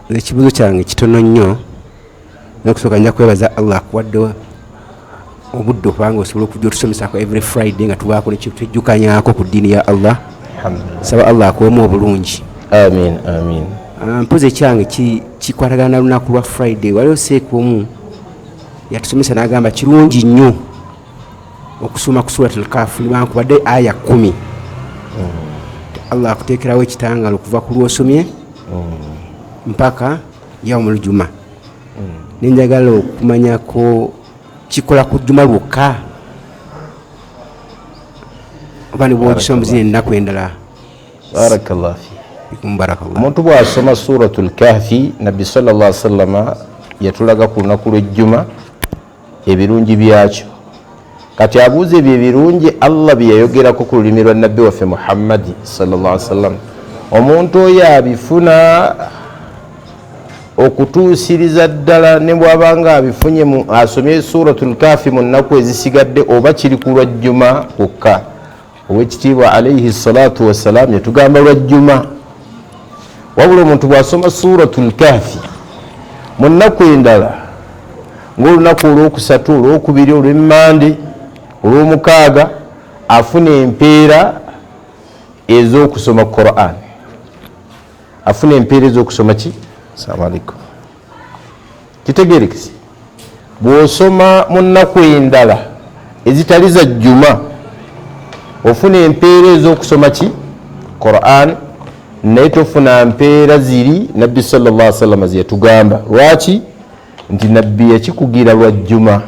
ekibuzo kyange kitono nnyo n'okusooka nja kwebaza Allah akuwadde obudde okubanga osobola okujja otusomesako every Friday nga tubaako nekitujjukanyako ku ddiini ya Allah. Saba Allah akuwemu obulungi. Amin, amin. Mpozi ekyange kikwatagana na lunaku lwa Friday. Waliwo seeku omu yatusomesa n'agamba kirungi nnyo okusoma ku Suratul Kahf newankubadde aya 10. Allah akuteekerawo ekitangalo okuva ku lw'osomye mpaka yaumul juma. Nenjagala okumanyako kikola ku juma lwokka oba ne bw'ogisoma zino ennaku endala. Barakallahu fi. Barakallahu. Omuntu bw'asoma Suratul Kahfi, Nabbi sallallahu alaihi wasallam yatulaga ku lunaku lw'ejjuma ebirungi byakyo. Kati abuuza ebyo ebirungi Allah bye yayogerako ku lulimi lwa Nabbi waffe Muhammad sallallahu alaihi wasallam. Omuntu oyo abifuna okutuusiriza ddala ne bw'abanga abifunye asomye Suratul Kahfi mu nnaku ezisigadde oba kiri ku lwajjuma kwokka. Owekitiibwa alayhi salatu wassalam yatugamba lwajjuma. Wabula omuntu bw'asoma Suratul Kahfi mu nnaku endala ng'olunaku olwokusatu, olwokubiri, olw'emmande, olw'omukaaga afuna empeera ez'okusoma Qur'an. Afuna empeera ez'okusoma ki? Assalamu alaikum. Kitegeerekese bw'osoma mu nnaku endala ezitali za jjuma ofuna empeera ez'okusoma ki? Qur'an. Naye tofuna mpeera ziri Nabbi sallallahu alaihi wasallam zeyatugamba. Lwaki? Nti Nabbi yakikugira lwajjuma.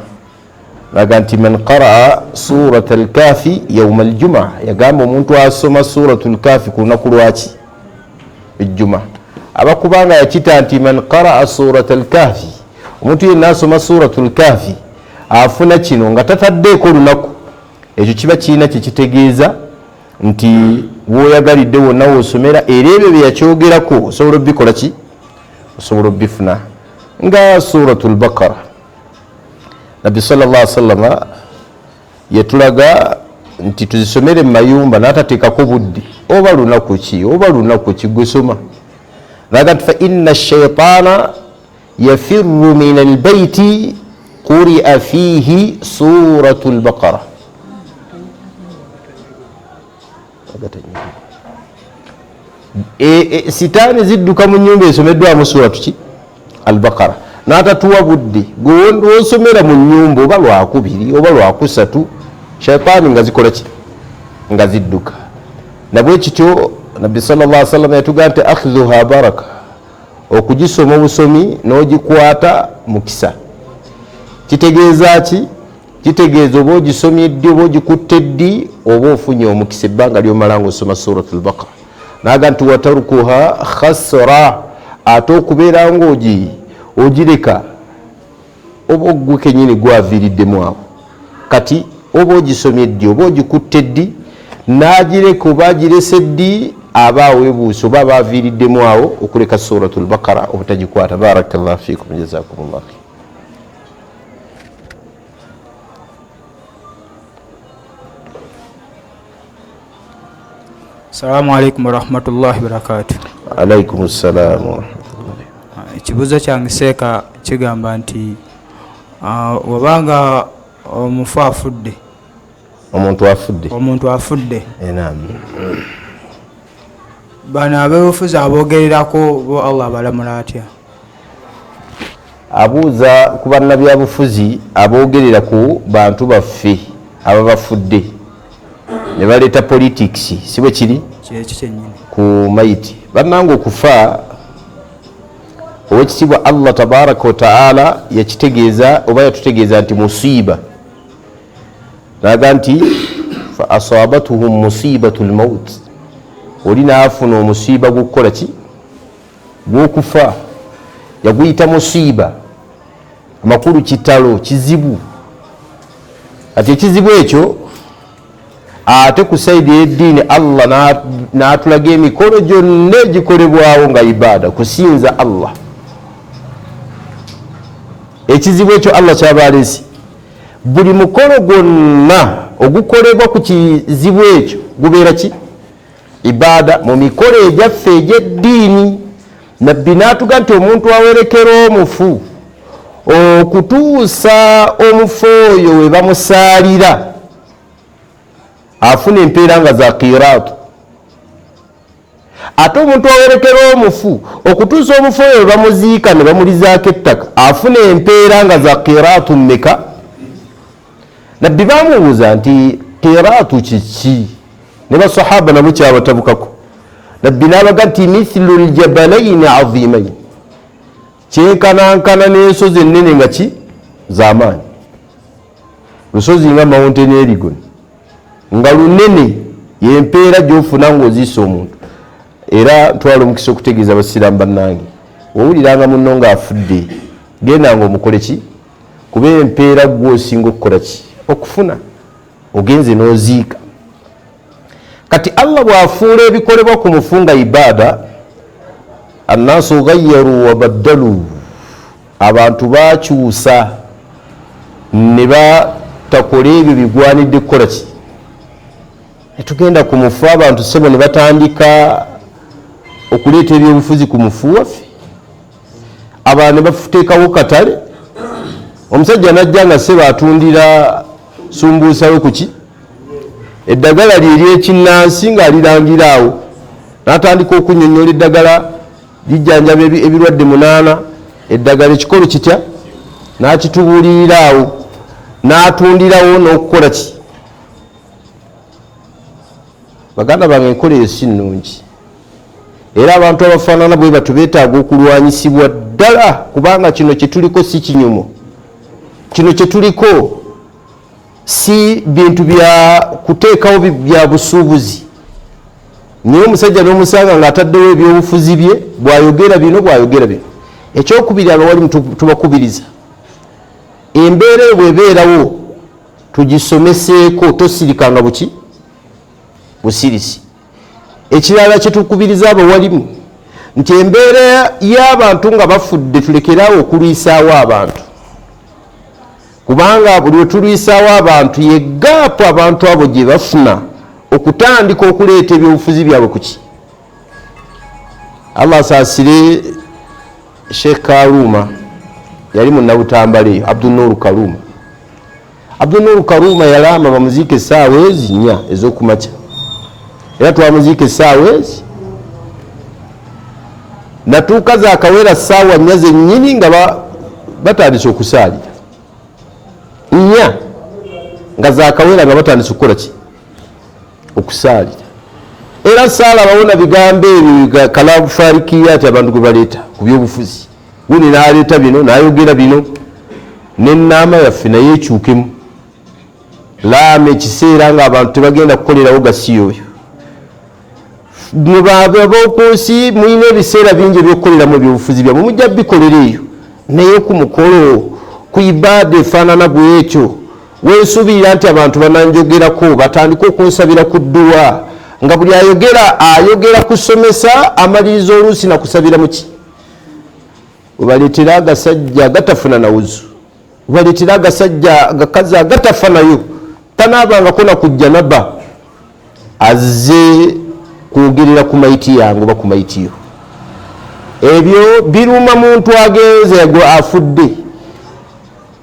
Laga nti man qaraa Suratul Kahfi yawma al-juma, yagamba omuntu asoma Suratul Kahfi ku lunaku lwaki? Ejjuma. Abakubanga yakita nti man qaraa Suratul Kahfi, omuntu yenna asoma Suratul Kahfi afuna kino nga tataddeeko lunaku, ekyo kiba kirina kyekitegeeza nti woyagalidde wonna woosomera era ebyo bye yakyogerako osobola obbikola ki? Osobola obbifuna. Nga Suratul Baqara, Nabbi sallallahu alaihi wasallam yatulaga nti tuzisomere mu mayumba n'atateekako budde oba lunaku ki oba lunaku ki gusoma. Laga nti fa inna ash-shaytaana yafirru min al-bayti quri'a fihi Suratul Baqara. Sitaani zidduka mu nnyumba esomeddwamu Suratu ki? Al-Baqara. N'atatuwa budde gw'osomera mu nnyumba oba lwakubiri oba lwakusatu, shaytaani nga zikola ki? Nga zidduka. Nabwe kityo Nabbi sallallahu alaihi wasallam yatugamba nti akhidhuha baraka, okugisoma obusomi n'ogikwata mukisa. Kitegeeza ki? Kitegeeza oba ogisomye ddi oba ogikutte ddi oba ofunye omukisa ebbanga ly'omala ng'osoma Suratul Baqara. Naga nti watarukuha khasra, ate okubeera ng'ogireka oba ogwe kennyini gwaviiriddemu awo. Kati oba ogisomye ddi oba ogikutte ddi n'agireka oba agirese ddi aba aweebuusa oba aba aviiriddemu awo okuleka Suratul Baqara obutagikwata. Barakallahu fiikum, jazakumullahu khairan. Assalamu alaikum warahmatullahi wabarakatuh. Alaikum assalam. Ekibuzo kyange seeka kigamba nti wabanga omufu afudde, omuntu afudde, naam, bano abeebufuzi aboogererako bo Allah abalamula atya? Abuuza ku bannabyabufuzi aboogerera ku bantu baffe ababafudde ne baleeta politics, si bwe kiri ku mayiti. Bannange okufa owekitiibwa Allah tabaraka wa taala yakitegeeza oba yatutegeeza nti musiiba. Naga nti fa asabatuhum musibatul maut, oli naafuna omusiiba gw'okukola ki? Gw'okufa. Yaguyita musiiba, amakulu kitalo, kizibu. Ati ekizibu ekyo ate ku saidi y'eddiini Allah n'atulaga emikolo gyonna egikolebwawo nga ibaada, kusinza Allah. Ekizibu ekyo Allah kyabaleese. Buli mukolo gwonna ogukolebwa ku kizibu ekyo gubeera ki? Ibaada. Mu mikolo egyaffe egy'eddiini nabbi n'atuga nti omuntu awerekera omufu okutuusa omufu oyo we bamusaalira afuna empeera nga za qiraatu, ate omuntu awerekera omufu okutuusa omufu oyo we bamuziika ne bamulizaako ettaka afuna empeera nga za qiraatu mmeka? nabbi bamubuuza nti qiraatu kiki? ne basahaba nabo kyabatabukako. nabbi n'abaga nti mithlu ljabalaini azimain, kyenkanankana n'ensozi ennene nga ki? z'amaanyi. lusozi nga mountain Elgon nga lunene, yempeera gyofuna ng'oziisa omuntu. era twala omukisa okutegeeza abasiraamu bannange, owuliranga munno ng'afudde genda nga omukole ki? kuba empeera gw'osinga okukola ki? okufuna. ogenze n'oziika. kati Allah bw'afuula ebikolebwa ku mufu nga ibaada, annaasu ghayyaru wa baddalu, abantu bakyusa ne batakola ebyo bigwanidde kukola ki? netugenda ku mufu, abantu sebo ne batandika okuleeta ebyobufuzi ku mufu waffe, abantu ne bateekawo katale. omusajja najja nga sebo atundira sumbuusa we kuki? eddagala lye eryekinnansi ng'alirangira awo, n'atandika okunyonnyola eddagala lijjanjaba ebirwadde 8, eddagala ekikolo kitya, n'akitubuulirira awo, n'atundirawo n'okukola ki? baganda bange enkola eyo si nnungi, era abantu abafaanana bwe batyo beetaaga okulwanyisibwa ddala, kubanga kino kye tuliko si kinyumo. kino kye tuliko si bintu bya kuteekawo bya busuubuzi. naye omusajja n'omusanga ng'ataddewo ebyobufuzi bye, bw'ayogera bino bw'ayogera bino. ekyokubiri, abawalimu tubakubiriza, embeera eyo bw'ebeerawo tugisomeseeko, tosirikanga buki? busirisi. ekirala kye tukubiriza abawalimu nti embeera y'abantu nga bafudde tulekerawo okulwisaawo abantu, kubanga buli wetulwisaawo abantu yegaapu abantu abo gye bafuna okutandika okuleeta ebyobufuzi byabwe kuki? Allah asaasire Sheikh Karuma, yali munnabutambala eyo, Abdunuru Karuma. Abdunuru Karuma yalama bamuziika essaawa ezi 4 ez'okumakya, era twamuziika essaawa ezi, natuuka zaakawera ssaawa 4 zennyini nga batandise okusaalira. 4 nga zaakawera nga batandise okukola ki? okusaalira. era saalabawo na bigambo ebyo kalabu farikiyati abantu gwe baleeta ku byobufuzi. guni n'aleeta bino n'ayogera bino, n'ennaama yaffe naye ekyukemu. laama ekiseera ng'abantu tebagenda kukolerawo gasiya oyo. ab'okunsi mulina ebiseera bingi ebyokukoleramu ebyobufuzi byabwe, mujja bikolera eyo, naye ku mukolo, ku ibaada efaanana bw'ekyo, wensuubirira nti abantu bananjogerako batandika okunsabira ku dduwa, nga buli ayogera kusomesa amaliriza oluusi nakusabira muki? Obaleetera agasajja agatafuna nawuzu, obaleetera agasajja agakazi agatafa nayo, tanaabangako nakujja nabba azze kwogerera ku mayiti yange oba ku mayitiyo. ebyo biruma muntu agenze yagwe afudde.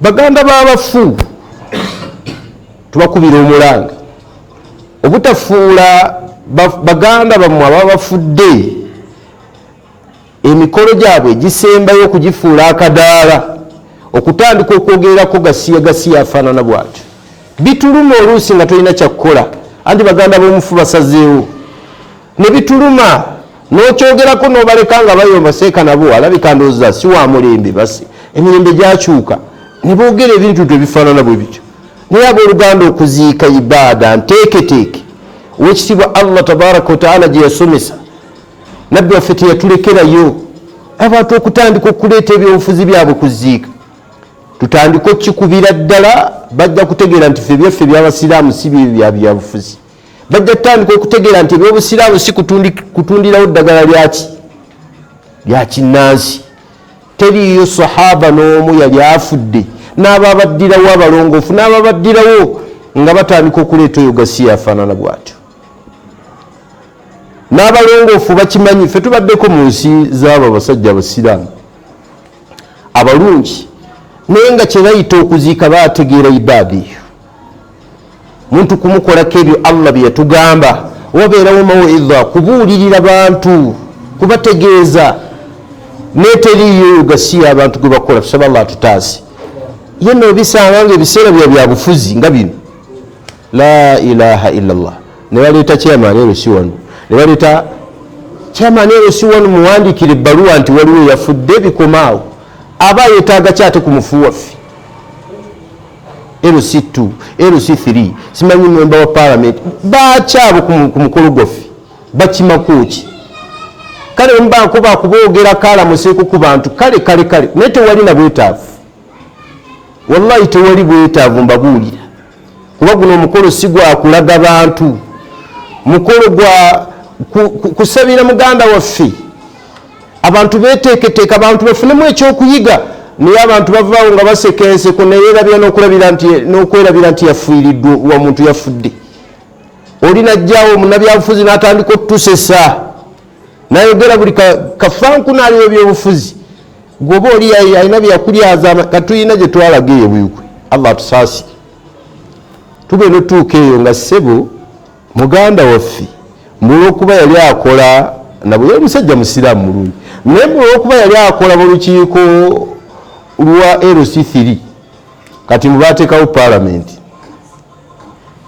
baganda b'abafu tubakubira omulanga obutafuula baganda bammwe ababafudde emikolo gyabwe gisembayo okugifuula akadaala, okutandika okwogererako gasiya afaanana bw'atyo. bituluma oluusi nga tolina kyakukola, anti baganda b'omufu basazeewo. ne bituluma n'okyogerako n'obaleka nga bayomba seeka nabo alabika ndowooza si wa mulembe, basi emirembe gyakyuka, ne boogera ebintu ebifaanana bwe bityo. naye abooluganda okuziika ibaada nteeketeeke, owekitiibwa Allah tabaraka wataala gye yasomesa, nabbi waffe teyatulekerayo abantu okutandika okuleeta ebyobufuzi byabwe kuziika. tutandika okikubira ddala, bajja kutegeera nti ffe byaffe by'abasiraamu si bye byabufuzi. bajja kutandika okutegeera nti ebyobusiraamu si kutundirawo ddagala lyaki? lya kinnansi. teriyo sahaba n'omu yali afudde n'ababaddirawo abalongoofu n'ababaddirawo nga batandika okuleeta oyo gasiya afaanana bw'atyo. n'abalongoofu bakimanyi. Ffe tubaddeko mu nsi z'abo abasajja abasiraamu abalungi, naye nga kye bayita okuziika baategeera ibaada eyo. Muntu kumukolako ebyo Allah bye yatugamba, wabeerawo mawidha, kubuulirira bantu, kubategeeza, neteriyo gasiya abantu gwe bakola. Tusaba Allah tutaasi. Ye nno bisanga ng'ebiseera bya bufuzi nga bino, la ilaha illallah, ne baleeta chairman LC wano, ne baleeta chairman LC wano muwandiikire ebbaluwa nti waliwo yafudde, bikomaawo. Aba yeetaaga kyate ku mufu waffe. LC2, LC3, simanyi memba wa parliament, bakyabo ku mukolo gwaffe, bakimakuki. Kale mbanko bakuboogera kala museeko ku bantu, kale, naye tewali na bwetaavu. Wallahi tewali bwetaavu mbabuulira. Kuba guno omukolo si gwa kulaga bantu, mukolo gwa kusabira muganda waffe. Abantu beteeketeeka, abantu bafunemu ekyokuyiga. Naye abantu bavaawo nga baseka enseko, neyeerabira n'okwerabira nti yafiiriddwa wa muntu yafudde. Oli najjaawo munnabyabufuzi n'atandika otutusesa, nayogera buli kafanku n'aliwo byobufuzi. Gwoba oli alina bye yakulyaza, katuyina gye twalaga eyo buyukwe. Allah tusaasi. Tube notuuka eyo nga ssebo muganda waffe mbulwokuba yali akola nabwe yali musajja musiraamu mulungi, naye mbulwokuba yali akola mu lukiiko lwa LC3, kati mubateekawo parliament,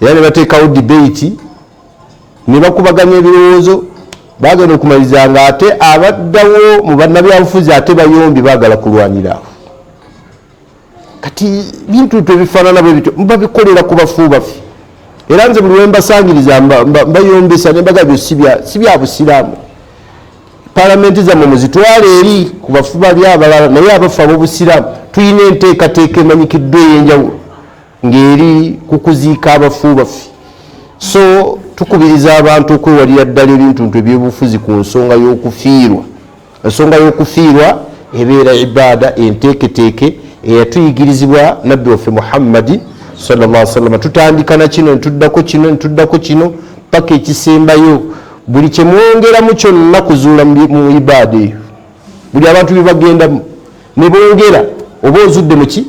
era ne bateekawo debate, ne bakubaganya ebirowoozo, bagenda okumaliriza nga ate abaddawo mu bannabyabufuzi ate bayombi baagala kulwanira awo. Kati bintu tebifaanana bwe bityo, mubabikolera ku bafu baffe. Era nze buli wembasangiriza mbayombesa ne mbaga byo si bya busiraamu. Palamenti zammwe muzitwale eri ku bafu bali abalala, naye abafu ab'obusiraamu tuyina enteekateeka emanyikiddwa ey'enjawulo ng'eri ku kuziika abafu baffe. So tukubiriza abantu okwewalira ddala ebintu ebyobufuzi ku nsonga y'okufiirwa. Ensonga y'okufiirwa ebeera ibaada enteeketeeke eyatuyigirizibwa nabbi waffe Muhammadi sallallahu alaihi wasallam. Tutandika na kino ntuddako kino paka ekisembayo. Buli kye mwongeramu kyonna kuzuula mu ibaada eyo, buli abantu bye bagendamu ne bongera oba ozudde muki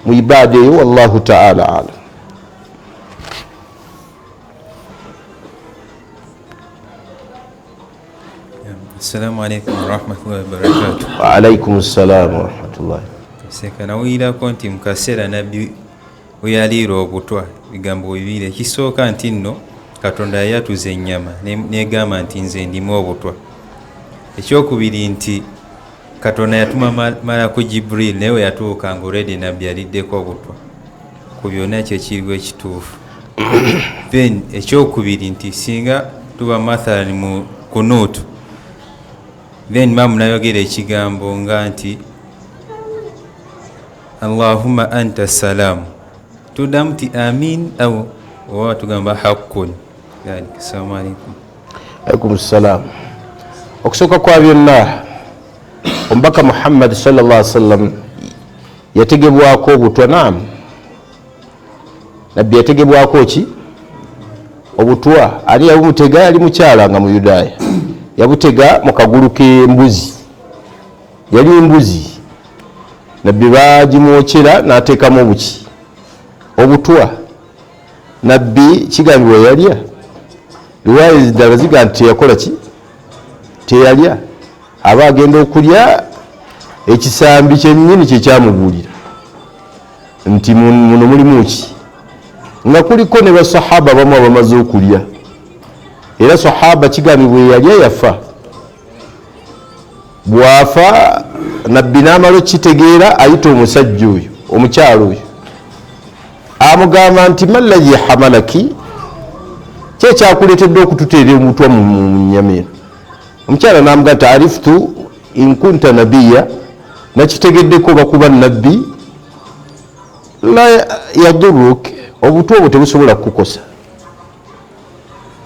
mu ibaada eyo. Wallahu ta'ala alam. Assalamu alaikum warahmatullahi wabarakatuh. Wa alaikum assalam warahmatullahi. Seka nawulirako nti mu kaseera nabbi we yaliira obutwa bigambo bibiri. Ekisooka nti nno Katonda yatuze ennyama negamba nti nze ndimu obutwa. Ekyokubiri nti Katonda yatuma malako Jibril naye yatuuka nga already nabbi aliddeko obutwa. Ku byonna ekyo ekiriwo ekituufu. Then ekyokubiri nti singa tuba mathalan mu kunuutu, then mamu nayogera ekigambo nga nti Allahumma anta salamu, tuddamu ti amin au oba tugamba haqqun. Assalamu alaikum. Alaikum salam. Okusooka kwa byonna, omubaka Muhammad sallallahu alaihi wasallam yategebwako obutwa. Naam, nabbi yategebwako ki? Obutwa. Ali yabumutega, yali mukyala nga mu Yudaaya, yabutega mu kagulu k'embuzi. Yali embuzi, nabbi bagimwokyera n'ateekamu obuki obutwa. Nabbi kigambibwa yalya. Riwaya ezdala ziga nti yakola ki? Teyalya. Aba agenda okulya ekisambi kyennyini kye kyamubuulira nti muno mulimu ki, nga kuliko ne basahaba bamu abamaze okulya. Era sahaba kigambibwa yalya yafa. Bwafa nabbi n'amala okitegeera, ayita omusajja oyo, omukyalo oyo, amugamba nti maladhi hamalaki, kyekyakuleetedde okututeera omutwa mu nnyama eno. Omukyala n'amuga nti ariftu in kunta nabiya, nakitegeddeko bakuba nabbi, la yaduruk, obutwa obwo tebusobola kukukosa.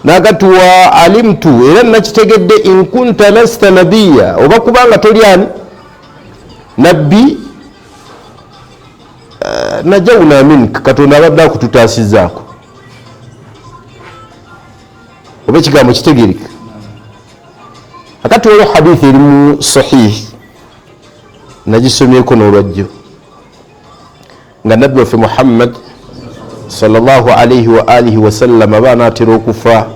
Nagatuwa alimtu, era nakitegedde in kunta lasta nabiya, oba kubanga toli ani nabbi, najawna minka, Katonda abadde akututaasizaako. Oba ekigambo kitegereka. akati olwo hadithi erimu sahih nagisomyeko n'olwajjo nga nabbi waffe Muhammad sallallahu alayhi wa alihi wasallam abaana atera okufa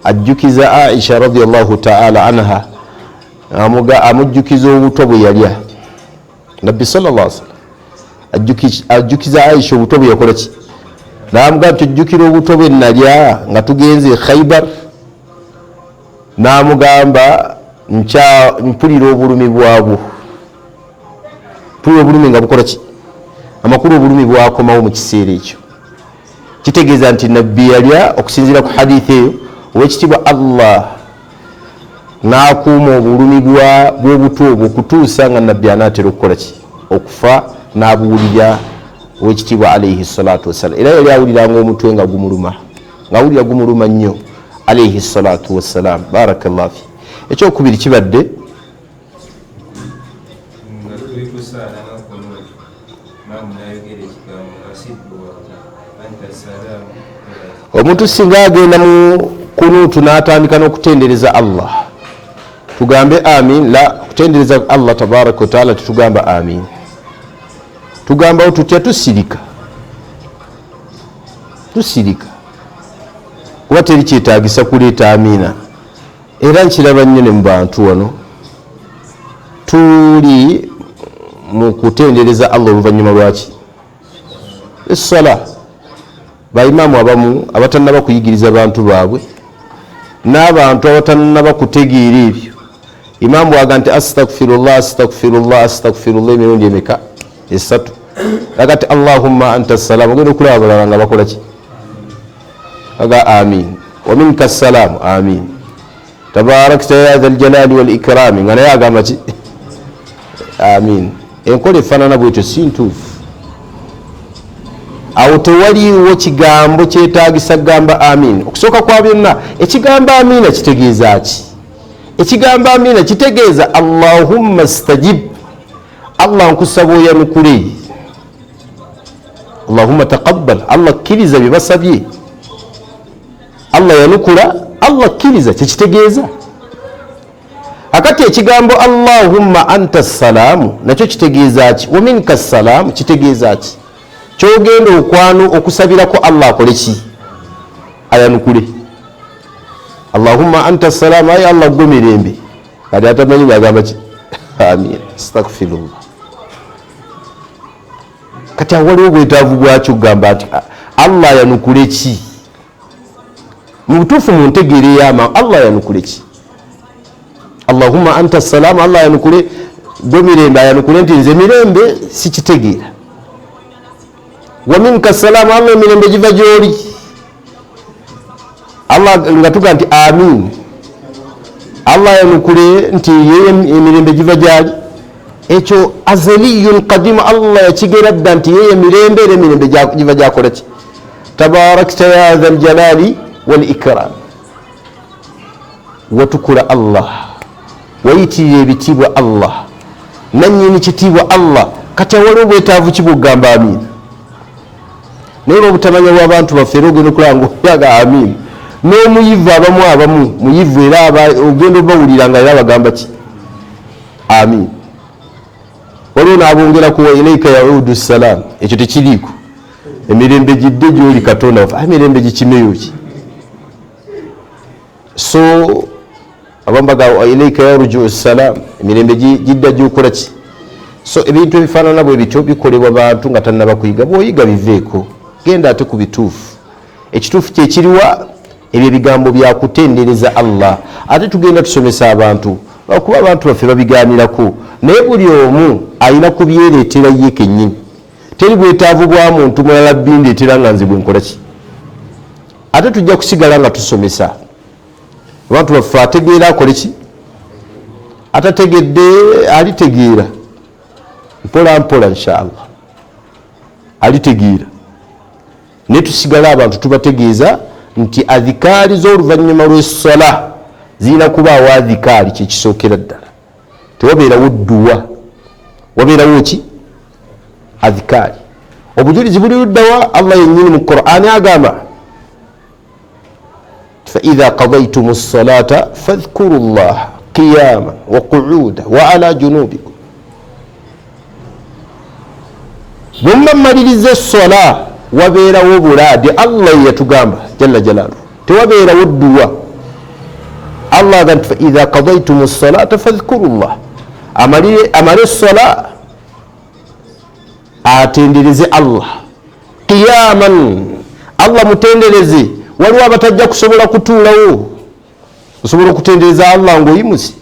ajjukiza Aisha radiyallahu ta'ala anha amujjukiza obuto bwe yalya. Nabbi sallallahu alayhi wasallam ajjukiza Aisha obuto bwe yakola ki, n'amugamba tujjukira obuto bwe nalya nga tugenze Khaybar, n'amugamba mpulira obulumi bwabwo, mpulira obulumi nga bukola ki, amakulu obulumi bwakomawo mu kiseera ekyo. Kitegeeza nti nabbi yalya okusinziira ku hadithi eyo owekitiibwa Allah n'akuuma obulumi bw'obuto obwo okutuusa nga nabbi anaatera okukola ki, okufa, n'abuwulira owekitiibwa alayhi salatu wassalam. Era yali awuliranga omutwe nga gumuluma, ng'awulira gumuluma nnyo alayhi salatu wassalam. Barakallahu fi. Ekyokubiri kibadde omuntu singa agenda mu kunuutu n'atandika n'okutendereza Allah tugambe amin. La, kutendereza Allah tabaraka wa taala tetugamba amin, tugambawo tutya, tusirika kuba teri kyetaagisa kuleeta amiina. Era nkiraba nnyo ne mu bantu wano tuli mu kutendereza Allah oluvannyuma lwaki, essala. Baimaamu abamu abatannaba kuyigiriza bantu baabwe n'abantu abatannaba kutegeera ebyo, imaamu bwaga nti astaghfirullah astaghfirullah astaghfirullah emirundi emeka, esatu, agati Allahumma anta salaam, ogenda okulaba abalala nga bakola ki, aga amin, wa minka salaam, amin, tabarakta ya dhal jalali wal ikrami, nga naye agamba ki, amin. Enkola efaanana bwetyo si ntuufu. Awo tewaliwo kigambo kyetaagisa kugamba amin. Okusooka kwa byonna ekigambo amina kitegeeza ki? Ekigambo amina kitegeeza Allahumma stajib, Allah nkusaba oyanukule, Allahumma taqabbal, Allah kkiriza bye basabye, Allah yanukula, Allah kkiriza, kyekitegeeza. Akati ekigambo Allahumma anta salaamu nakyo kitegeeza ki? Wa minka salaamu kitegeeza ki? Kyogenda okwano okusabirako Allah akole ki? Ayanukule. Allahumma anta salaam, ayi Allah gwe mirembe, kati atamanyi bagamba ki? Amin, astaghfirullah. Kati awaliwo obwetaavu bwakyo kugamba nti Allah yanukule ki? Mu butuufu mu ntegeera ey'ama Allah yanukule ki? Allahumma anta salaam, Allah yanukule gwe mirembe, ayanukule nti nze mirembe sikitegeera. Wa minka salaam, Allah emirembe giva gy'oli. Allah nga tuga nti amin, Allah yanukule nti yeye emirembe giva gyali. Ekyo azaliyun qadim, Allah yakigera dda nti yeye emirembe era emirembe giva gyakola ki? Tabarakta ya dhal jalali wal ikram. Watukula Allah, wayitirira ebitiibwa Allah, nannyini kitiibwa Allah. Kati awaliwo obwetaavu ki bw'okugamba amin? Naye obutamanya bw'abantu baffe era ogenda okulaba ng'oyaga amin, n'omuyivu abamu muyivu era ogenda obawulira nga era bagamba ki? Amin. Waliwo n'abongeraku wa ilaika yaudu salaam, ekyo tekiriiko. Emirembe gidde gy'oli Katonda waffe, emirembe gikimeyo ki? So abamu bagamba wa ilaika yarju salaam, emirembe gidda gy'okola ki? So ebintu ebifaanana bwe bityo bikolebwa bantu nga tannaba kuyiga. Bw'oyiga biveeko, genda ate ku bituufu. Ekituufu kye kiriwa? Ebyo ebigambo bya kutendereza Allah. Ate tugenda tusomesa abantu, okuba abantu baffe babigaanirako, naye buli omu alina kubyereetera ye kennyini. Teri bwetaavu bwa muntu mulala bindeetera nga nze bwe nkola ki? Ate tujja kusigala nga tusomesa abantu baffe. Ategeera akole ki? Atategedde alitegeera mpola mpola inshallah, alitegeera. Ne tusigala abantu tubategeeza nti adhikaari z'oluvannyuma lw'essala zirina kubaawo adhikaari kyekisookera ddala. Tewabeerawo dduwa, wabeerawo ki? Adhikaari. Obujulizi buli luddawa? Allah yennyini mu Qur'ani agamba fa idha qadaytumu ssalata fadhkuru llaha qiyaman wa qu'uda wa ala junubikum. bwemba mmaliriza essola wabeerawo bulaadi. allah yatugamba jalla jalaalu tewabeerawo dduwa. allah agamba faidha qadaytum ssalata fadhkuru llah, amale essola atendereze allah qiyaman, allah mutendereze. waliwo abatajja kusobola kutuulawo, osobola okutendereza allah ngaoyimusi.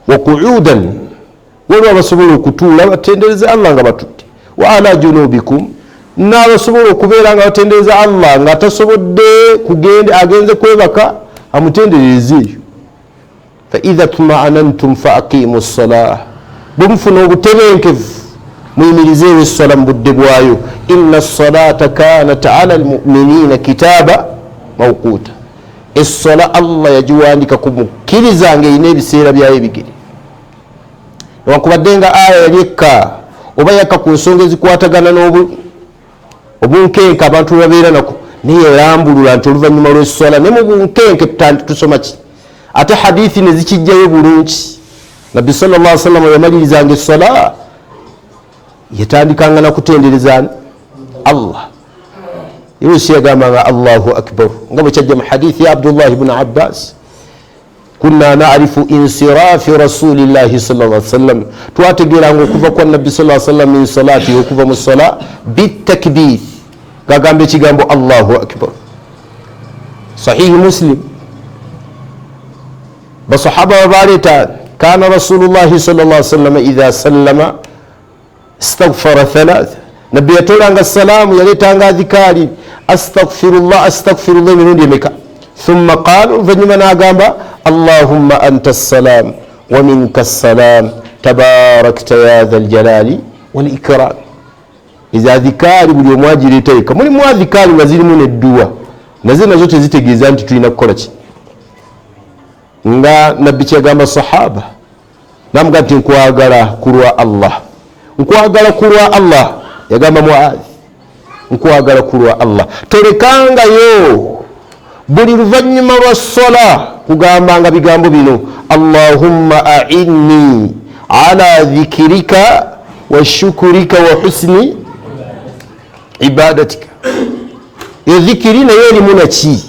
wa qu'udan, waliwo abasobola okutuula batendereza allah nga batudde. wa ala junubikum, n'abasobola okubeera nga batendereza allah nga atasobodde kugenda agenze kwebaka amutendereze eyo. faidha tumaanantum faaqimu ssalah, bwe mufuna obutebenkevu muyimirizeewo essola mu budde bwayo. inna salata kanat ala almuminina kitaba mawquta, essola allah yagiwandika ku mukkiriza nga erina ebiseera byayo ebigere. newankubadde nga aya yali ekka oba yakka ku nsonga ezikwatagana obunkenke abantu babeera nako, naye yalambulula nti oluvannyuma lw'essola ne mu bunkenke tusoma ki. ate hadithi ne zikijjayo bulungi. nabbi sallallahu alaihi wasallam yamalirizanga essola yatandikanga nakutendereza allah. yosi yagambanga allahu akbar nga bwe kyajja mu hadithi ya abdullah ibn abbas, kunna na'rifu insirafi rasulillahi sallallahu alaihi wasallam, twategeranga okuva kwa nabbi sallallahu alaihi wasallam min salati, okuva mu sala bitakbir, gagamba ekigambo allahu akbar. sahihi muslim, basahaba babaleta kana rasulullahi sallallahu alaihi wasallam idha sallama istaghfara thalatha, nabbi yatolanga salaamu yaletanga adhikari astaghfirullah astaghfirullah emirundi emeka. thumma qala, oluvannyuma n'agamba allahumma anta assalam wa minka assalam tabarakta ya dha aljalali wal ikram. ezo adhikari buli omu agireeta yekka. mulimu adhikari nga zirimu nedduwa, naze nazo tezitegeeza nti tulina kukola ki. nga nabbi kyagamba sahaba, namuga nti nkwagala kulwa allah, nkwagala kulwa allah. yagamba muadhi, nkwagala kulwa allah. tolekangayo buli luvannyuma lwa sola kugambanga bigambo bino, allahumma a'inni ala dhikirika wa shukurika wa husni ibadatika. yo dhikiri nayo erimu naki,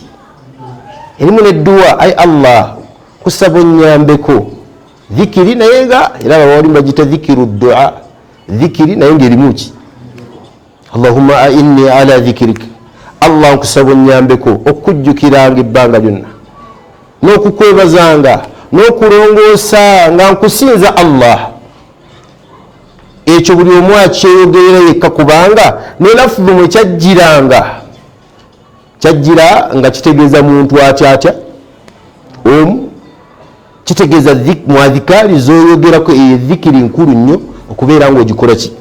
erimu nedduwa. ai allah kusaba onyambeko. dhikiri naye nga era bawali bagita dhikiru dua, dhikiri naye ngaerimu ki. allahumma a'inni ala dhikirika, allah nkusaba onyambeko okujjukiranga ebbanga lyonna, n'okukwebazanga n'okulongoosa nga nkusinza allah. ekyo buli omu akyeyogerera yekka, kubanga ne lafudu mwe kyajjira nga kitegeeza muntu atya omu, kitegeeza mu adhikari zoyogerako eyo dhikiri nkulu nnyo okubeera ngaogikola ki,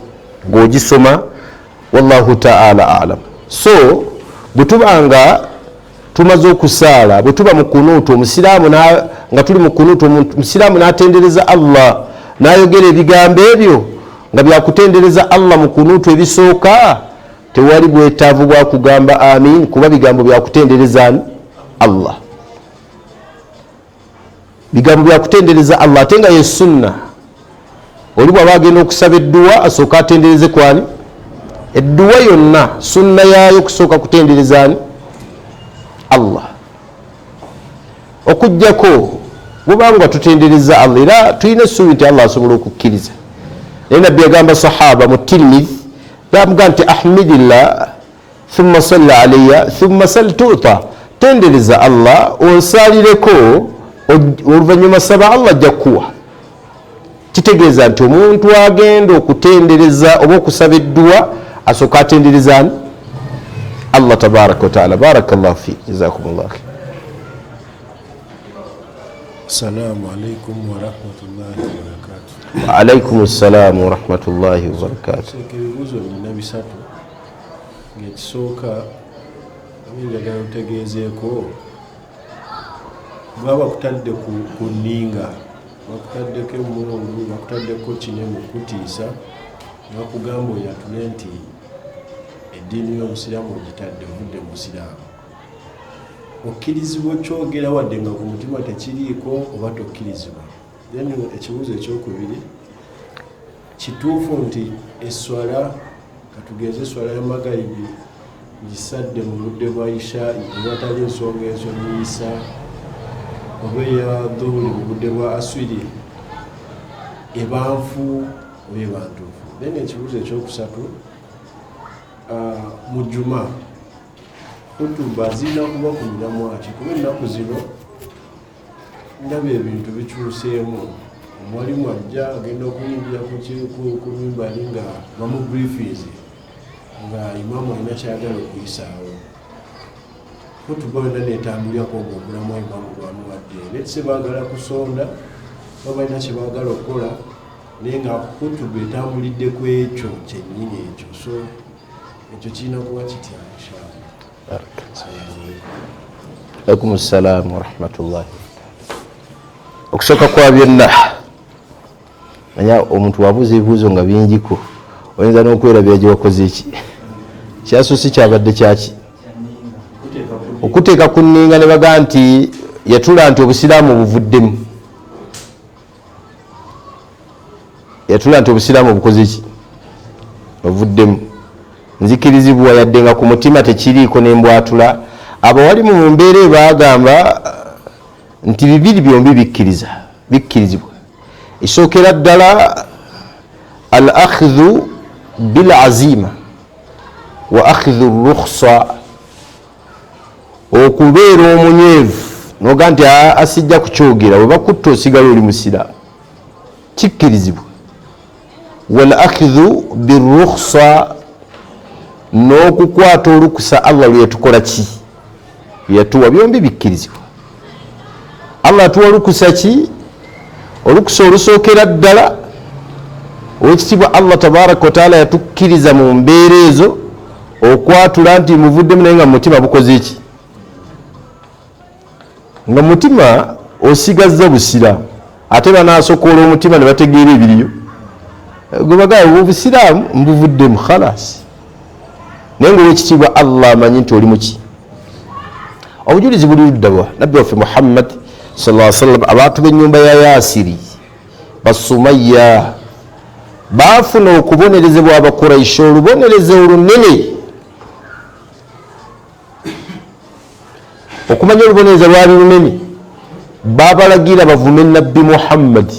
ng'ogisoma. wallahu ta'ala alam. so bwe tubanga tumaze okusaala, bwe tuba mu kunuutu, omusiraamu nga tuli mu kunuutu, omusiraamu n'atendereza allah, n'ayogera ebigambo ebyo nga byakutendereza allah mu kunuutu ebisooka, tewali bwetaavu bwa kugamba amin, kuba bigambo byakutendereza allah, bigambo byakutendereza allah. ate nga ye sunna, oli bw'aba agenda okusaba edduwa asooka atendereze kwani. edduwa yonna sunna yaayo kusooka kutendereza allah. okujjako bwebanga tutendereza allah, era tulina essuubi nti allah asobola okukkiriza. naye nabbi yagamba sahaba mu tirmidhi, yamuga nti ahmidillah thumma salli alayya thumma sal tuta, tendereza allah onsalireko, oluvannyuma saba allah ajja kukuwa. kitegeeza nti omuntu agenda okutendereza oba okusaba edduwa asooka atendereza allah tabaraka wataala. barakallahu fi, jazakumullah khair. Assalamu alaikum warahmatullahi wabarakatuh. Wa alaikum assalamu warahmatullahi wabarakatuh. Ebibuuzo nina bisatu, ng'ekisooka njagala otegeezeeko, bwaba kutadde ku nninga, bakutaddeko emmundu, bakutaddeko kine mu kutiisa, bakugamba oyatule nti eddiini y'obusiraamu ogitadde ovudde mu busiraamu. okkirizibwa kyogera wadde nga ku mutima tekiriiko oba tokkirizibwa. Then ekibuuzo ekyokubiri, kituufu nti eswala katugeeze eswala ya magaribi gisadde mu budde bwa isha ewatali ensonga ezo nyiyisa, oba eya dhuhuri mu budde bwa aswiri ebanfu oba ebantuufu? Then ekibuuzo ekyokusatu, mu juma kutuba zirina kuba ku miramwaki? Kuba ennaku zino ndaba ebintu bikyuseemu. Omwalimu ajja agenda okuyimbira ku mimbali nga bamu briefings nga imamu alina kyayagala okuyisaawo. Kutuba wena netambulirako ngaogulamu imamu gwamuwadde netse baagala kusonda baba balina kye baagala okukola naye nga kutuba etambulidde ku ekyo kyennyini ekyo. So ekyo kirina kuba kitya inshallah. Alaikum salaam wa rahmatullahi. Okusooka kwa byonna manya omuntu wabuuza ebibuuzo nga bingiko oyinza n'okwerabira gye wakoze eki kyasusi kyabadde kyaki okuteeka ku nninga ne baga nti yatula nti obusiraamu buvuddemu, yatula nti obusiraamu bukoze eki buvuddemu, nzikirizibwa yadde nga ku mutima tekiriiko n'embwatula. Abawalimu mu mbeera bagamba nti bibiri byombi bikkirizibwa. Esookera ddala al akhdhu bil azima wa akhdhu rukhsa, okubeera omunyeevu noga nti asijja kukyogera we bakutta osigala oli musiraamu kikkirizibwa. Wal akhdhu bir rukhsa, n'okukwata olukusa Allah lwe yatukola ki yatuwa, byombi bikkirizibwa. Allah atuwa olukusa ki? Olukusa olusookera ddala owekitiibwa Allah tabaraka wa taala yatukkiriza mu mbeera ezo okwatula nti muvuddemu naye nga mutima bukoze eki, nga mutima osigazza busiraamu ate banasokoola omutima ne bategeera ebiriyo gwe bagamba obusiraamu mbuvuddemu khalas. Naye nga owekitiibwa Allah amanyi nti oli muki. Obujulizi buli luddawa nabbi waffe Muhammad sallallahu alaihi wasallam, abantu b'ennyumba ya Yasiri Basumaya baafuna okubonerezebwa Abakuraishi olubonereze olunene. Okumanya olubonereze lwali lunene, babalagira bavume nabbi Muhammad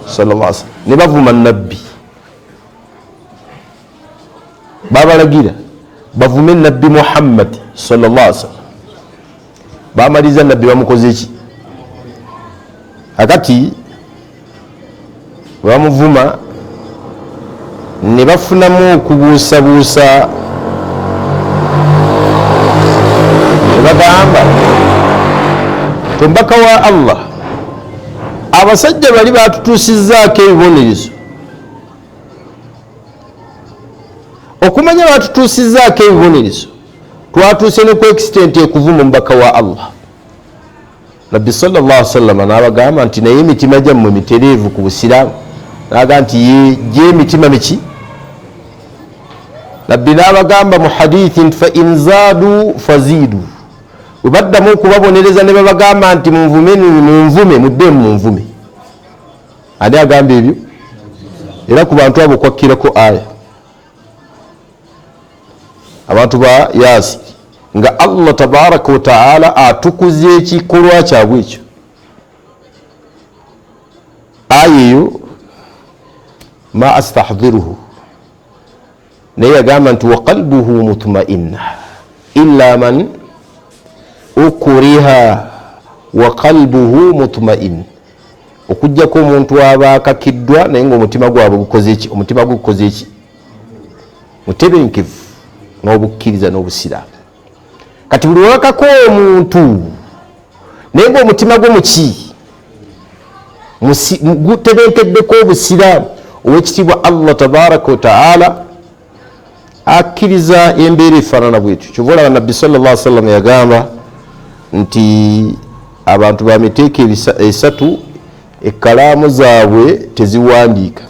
sallallahu alaihi wasallam, ne bavuma nabbi. Babalagira bavume nabbi Muhammad sallallahu alaihi wasallam, bamaliza nabbi bamukoze eki? Akati bamuvuma ne bafunamu okubuusabuusa ne bagamba tombaka wa Allah, abasajja bali batutuusizzaako ebibonerezo. Okumanya batutuusizzaako ebibonerezo twatuuse ne ku extent ekuvuma omubaka wa Allah. Nabbi sallallahu alaihi wasallam n'abagamba nti naye emitima gyammwe mitereevu ku busiraamu? N'agamba nti ye emitima miki? Nabbi n'abagamba mu hadithi nti fa in zaadu fazidu, bwe baddamu okubabonereza ne babagamba nti munvume muddemu munvume. Ani agamba ebyo? Era ku bantu abo kwakkirako aya abantu ba Yasiri nga Allah tabaraka wa taala atukuza ekikolwa kyabwe ekyo. Aya eyo ma astahdhiruhu, naye yagamba nti wa qalbuhu mutma'inna illa man ukriha wa qalbuhu mutma'in, okujjako omuntu aba akakiddwa naye ngaomutima gwabwe gukoze eki? Omutima gwe gukoze eki? Mutebenkevu n'obukkiriza n'obusiraamu. Kati buli wakako omuntu naye ngaomutima gwe muki? Gutebenkeddeko obusiraamu, owekitiibwa Allah tabaraka wa taala akkiriza embeera efaanana bwetyo. Kyova olaba nabbi sallallahu alaihi wasallam yagamba nti abantu bamiteeka esatu ekkalaamu zaabwe teziwandiika.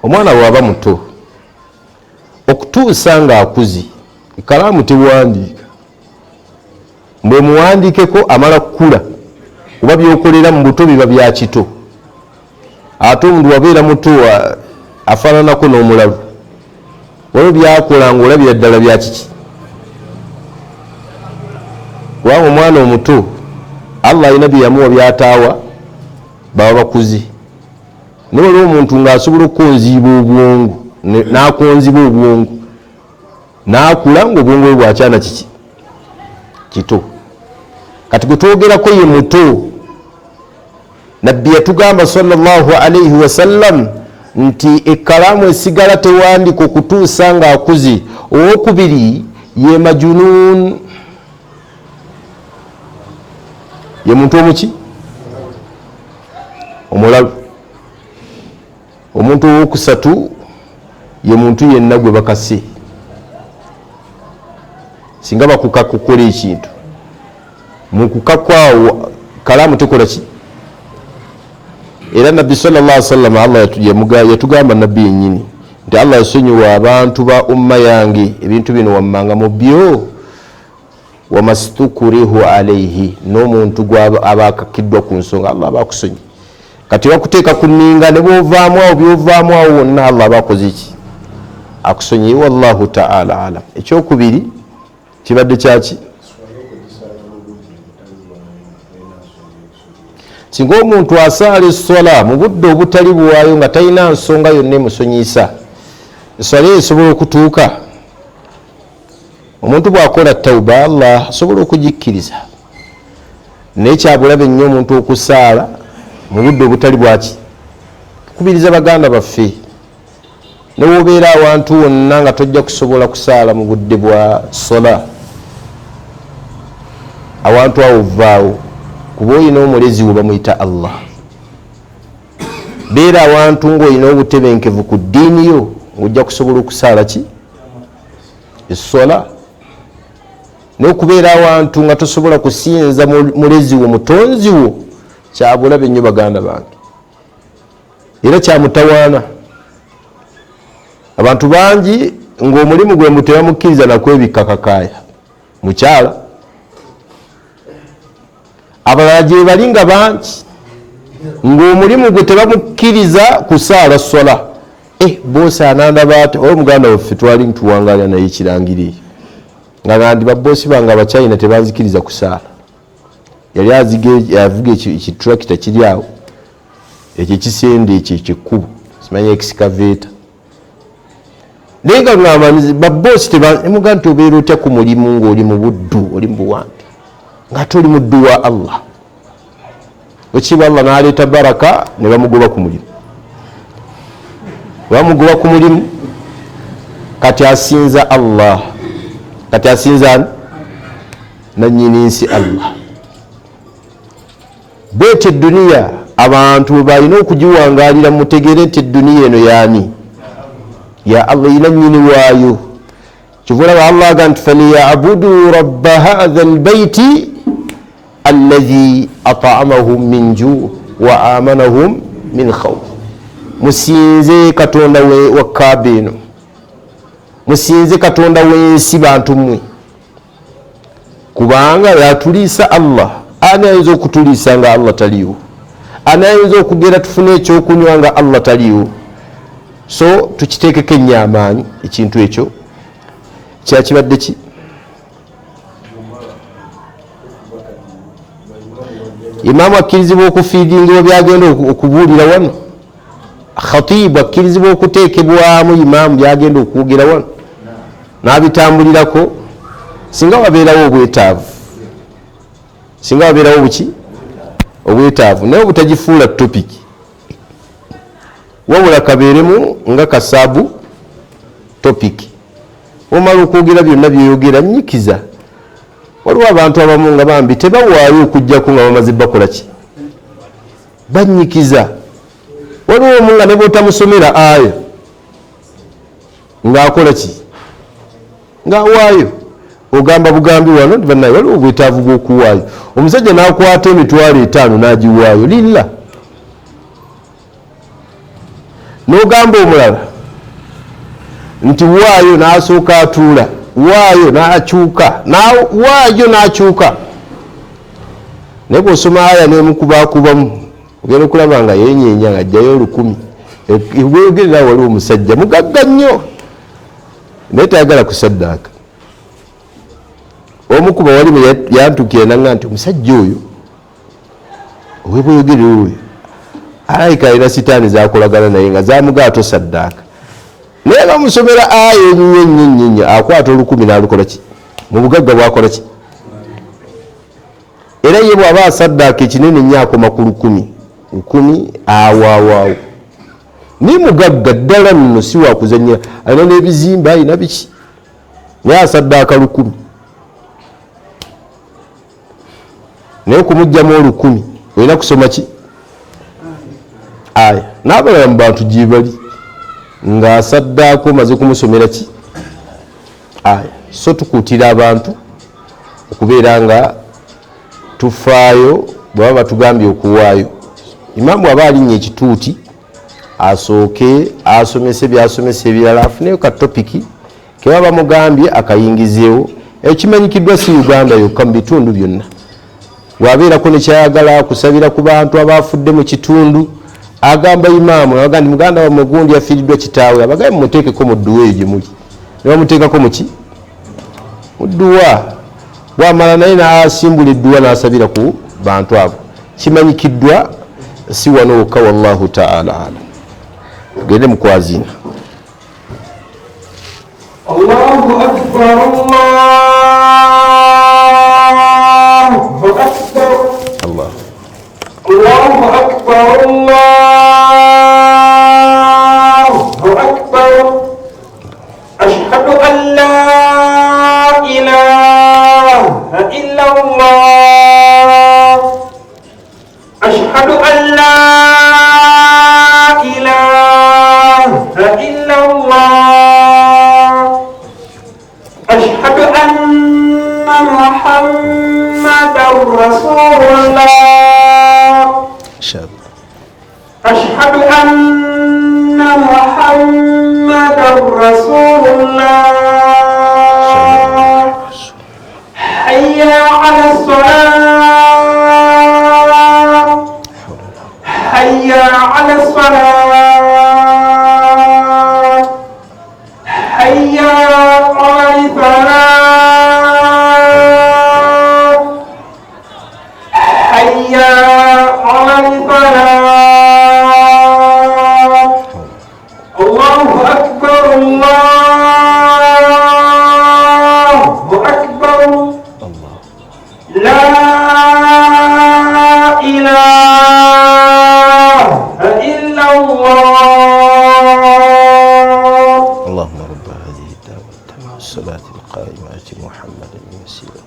Omwana bw'aba muto okutuusa nga akuze ekkalaamu tewandiika, mbwe muwandikeko amala kukula oba byokolera mu buto biba bya kito ate omuntu wabeera muto afaananako n'omulalu waliwo byakola ngaolabira ddala bya kiki kubanga omwana omuto Allah alina bye yamuwa byataawa baba bakuzi naye waliwo omuntu ng'asobola okukonziibwa obwongo n'akonzibwa obwongo n'akula ng'obwongo bwe bwakyana kiki kito kati gwe twogerako ye muto nabbi yatugamba sallallahu alaihi wasallam nti ekkalaamu esigala tewandika okutuusa ng'akuze. Owokubiri ye majunun, ye muntu omuki omulalu. Omuntu owokusatu ye muntu yenna gwe bakase singa bakukakukola ekintu mukukakwawo kalaamu tekola ki. Era nabbi sallallahu alaihi wasallam Allah yatugamba nabbi yennyini nti Allah yasonyiwa abantu ba umma yange ebintu bino wammanga mu byo wamastukurihu alaihi, n'omuntu gw'abakakiddwa ku nsonga Allah abakusonyi. Kati bakuteeka ku nninga ne bwovaamu awo byovaamu awo wonna Allah abakoze ki akusonyi. Wallahu ta'ala alam. Ekyokubiri kibadde kyaki singa omuntu asaala essola mu budde obutali buwaayo nga talina nsonga yonna emusonyiisa, essola esobola okutuuka. Omuntu bw'akola tawuba Allah asobola okugikkiriza, naye kyabulabe nnyo omuntu okusaala mu budde obutali bwaki. Tukubiriza baganda baffe ne wobeera awantu wonna nga tojja kusobola kusaala mu budde bwa sola, awantu awo vaawo kuba olina omulezi we bamuyita Allah. Beera awantu ng'olina obutebenkevu ku ddiini yo ng'ojja kusobola okusaala ki essola. N'okubeera awantu nga tosobola kusinza mulezi wo mutonzi wo kyabulabe nnyo baganda bange, era kyamutawaana. Abantu bangi ng'omulimu gwe mbu tebamukkiriza nakwebikakakaaya mukyala, abalala gye bali nga bangi ng'omulimu gwe tebamukkiriza kusaala sola. Boosi anandaba ati oyo muganda waffe twali ntuwangalira naye ekirangiri nga gandi baboosi bange abacyayina tebanzikiriza kusaala. Yali avuga ekitrakita kiri awo ekyo ekisende ekyo ekikubo simanyi excavator, naye nga ngamba baboosi tebamuga nti obeera otya ku mulimu ng'oli mu buddu, oli mu buwambi ng'ate oli muddu wa Allah. Wekiba Allah n'aleeta baraka ne bamugoba ku mulimu. Bamugoba ku mulimu kati asinza Allah, kati asinza nannyini nsi Allah. Bwete edduniya abantu bwe balina okugiwangaalira mutegere nti edduniya eno yaani ya Allah, ina nnyini waayo. Kyovulaba Allah aga nti falyabudu rabba hadha albayti alladhi at'amahum min ju' wa amanahum min khawf. Musinze katonda wa Kaaba eno, musinze katonda w'ensi bantu mmwe, kubanga yatuliisa Allah. Ani ayinza okutuliisa nga Allah taliiwo? Ani ayinza okugera tufune ekyokunywa nga Allah taliiwo? So tukiteekeko ennyo amaanyi ekintu ekyo kyakibadde ki. Imaamu akkirizibwa okufiidingibwa byagenda okubuulira wano, khatibu akkirizibwa okuteekebwamu imaamu byagenda okwogera wano n'abitambulirako, singa wabeerawo obwetaavu, singa wabeerawo buki obwetaavu, naye obutagifuula topiki, wabula kabeeremu nga kasaabu topiki. Omala okwogera byonna byoyogera nnyikiza. Waliwo abantu abamu nga bambi tebawaayo okujjako nga bamaze bakola ki, bannyikiza. Waliwo omu nga ne bw'otamusomera aya ng'akola ki, ng'awaayo. Ogamba bugambi wano nti bannaye waliwo obwetaavu bw'okuwaayo. Omusajja n'akwata emitwalo 5 n'agiwaayo lilla. N'ogamba omulala nti waayo n'asooka atuula, waayo n'akyuka, waayo n'akyuka. naye bw'osoma aya nemukubakubamu ogenda okulaba nga yenyenya nga ajjayo 1000 bweyogerera waliwo omusajja mugagga nnyo naye tayagala kusaddaaka. Omu ku bawalimu yantukira nanga nti omusajja oyo owebweyogerera oyo alayika alina sitaani zakolagana naye nga zamugaa tosaddaaka, naye bamusomera aya enyenyenyenyenye akwata 1000 n'alukola ki mu bugagga bwakola ki, era ye bw'aba asaddaaka ekinene nnyo akoma ku 10,000 awawaawo ni mugagga ddala nno si wakuzanyira, alina n'ebizimba alina biki, naye asaddaaka 1000 naye kumugjamu 1000 olina kusoma ki aya. N'abalala mu bantu gyebali ng'asaddaako omaze kumusomera ki aya. So tukuutira abantu okubeera nga tufaayo bwaba batugambye okuwaayo. Imaamu aba alinnya ekituuti asooke asomese byasomesa ebirala afuneyo ka topiki keba bamugambye akayingizeewo. Ekimanyikiddwa si Uganda yokka, mu bitundu byonna bw'abeerako nekyayagala kusabira ku bantu abaafudde mu kitundu agamba imaamu abaga ndi muganda wammwe gundi yafiiriddwa kitaawe, abagaye mumuteekeko mu dduwa eyo gye muli, ne bamuteekako muki mu dduwa. Bwamala naye n'asimbula edduwa n'asabira ku bantu abo. Kimanyikiddwa si wano wokka, wallahu ta'ala alam. Tugende mu kwazina. Allahu akbar, Allahu akbar, Allah. Allahu akbar, Allahu akbar. Ashhadu an la ilaha illa Allah. Ashhadu an la ilaha illa Allah. Ashhadu anna Muhammadar Rasulullah. أشهد أن محمدًا رسول الله. حي على الصلاة، حي على الصلاة، حي على الفلاح، حي على الفلاح. الله أكبر، الله أكبر، لا إله إلا الله. اللهم رب هذه الدعوة والصلاة القائمة آت محمدا الوسيلة.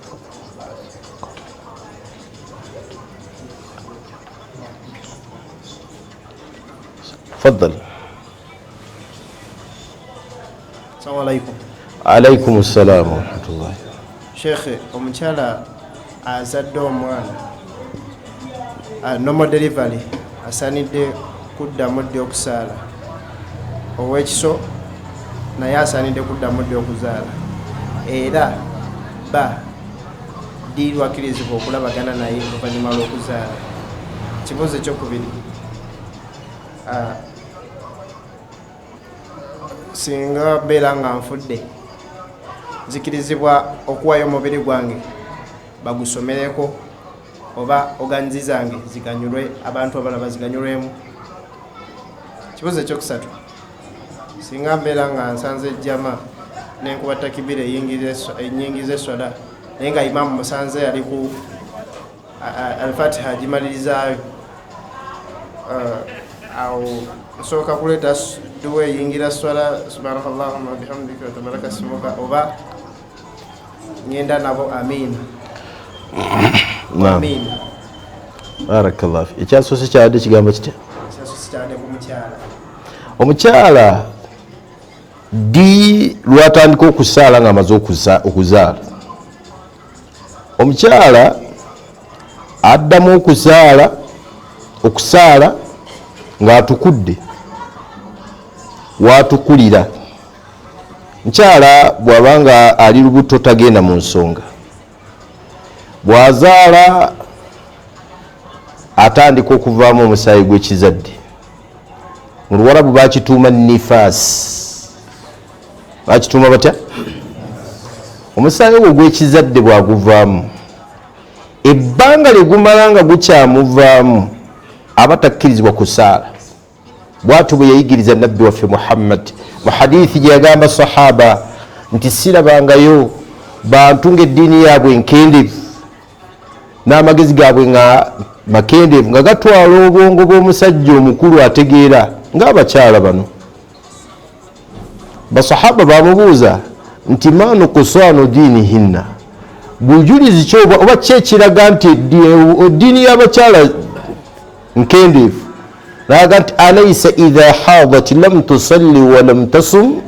تفضل. السلام عليكم. عليكم السلام ورحمة الله. Sheikh, omukyala azadde omwana normal delivery asaanidde kuddamu ddi okuzaala, ow'ekiso naye asaanidde kuddamu ddi okuzaala, era ba ddi lwakkirizibwa okulabagana naye oluvannyuma lw'okuzaala. Kibuuzo ekyokubiri, singa mbeera nga nfudde nzikirizibwa okuwayo omubiri gwange bagusomereko oba oganzi zange ziganyulwe abantu abalala baziganyulwemu? Kibuuzo ekyokusatu, singa mbeera nga nsanze ejjama nenkuba takibira enyingiza eswala naye nga imaamu musanze ali ku alfatiha agimalirizaayo, awo nsooka kuleeta duwa eyingira swala subhanaka allahumma bihamdika watabaraka smuka, oba ngenda nabo amiina? Amiina. Barakallahu fi. Ekyasoose kyabadde kigambo kitya? Ekyasoose kyabadde ku mukyala. Omukyala ddi lwatandika okusaala nga amaze okuzaala. Omukyala addamu okusaala ng'atukudde watukulira. Mukyala bw'aba nga ali lubuto tagenda mu nsonga, bw'azaala atandika okuvaamu omusaayi gw'ekizadde. Mu Luwarabu bakituuma nifaasi. Bakituuma batya? Omusaayi ogwo gw'ekizadde bwaguvaamu, ebbanga lye gumala nga gukyamuvaamu aba takkirizibwa kusaala. Bw'atyo bwe yayigiriza nabbi waffe Muhammad mu hadithi gye yagamba sahaba nti sirabangayo bantu ng'eddiini yaabwe enkendeevu n'amagezi gaabwe nga makendeevu nga gatwala obwongo bw'omusajja omukulu ategeera ng'abakyala bano. Basahaba bamubuuza nti maanu kuswanu diinihinna, bujulizi ki oba ki ekiraga nti eddiini y'abakyala nkendeevu? Naga nti alaysa idha hadat lam tusalli wa lam tasum.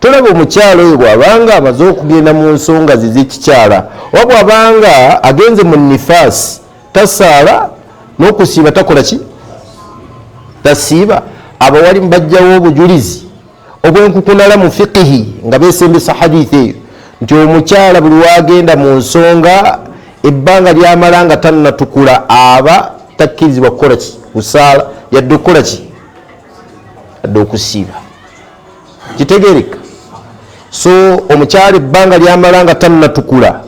Tolaba omukyala oyo bw'abanga amaze okugenda mu nsonga ze z'ekikyala oba bw'abanga agenze mu nifaasi tasaala n'okusiiba takola ki? Tasiiba. Abawalimu bajjawo obujulizi obw'enkukunala mu fiqihi nga beesembesa hadithi eyo nti omukyala buli wagenda mu nsonga ebbanga lyamala nga tannatukula aba takkirizibwa kukola ki? Kusaala yadde okukola ki? Yadde okusiiba. Kitegereka? So omukyala ebbanga lyamala nga tannatukula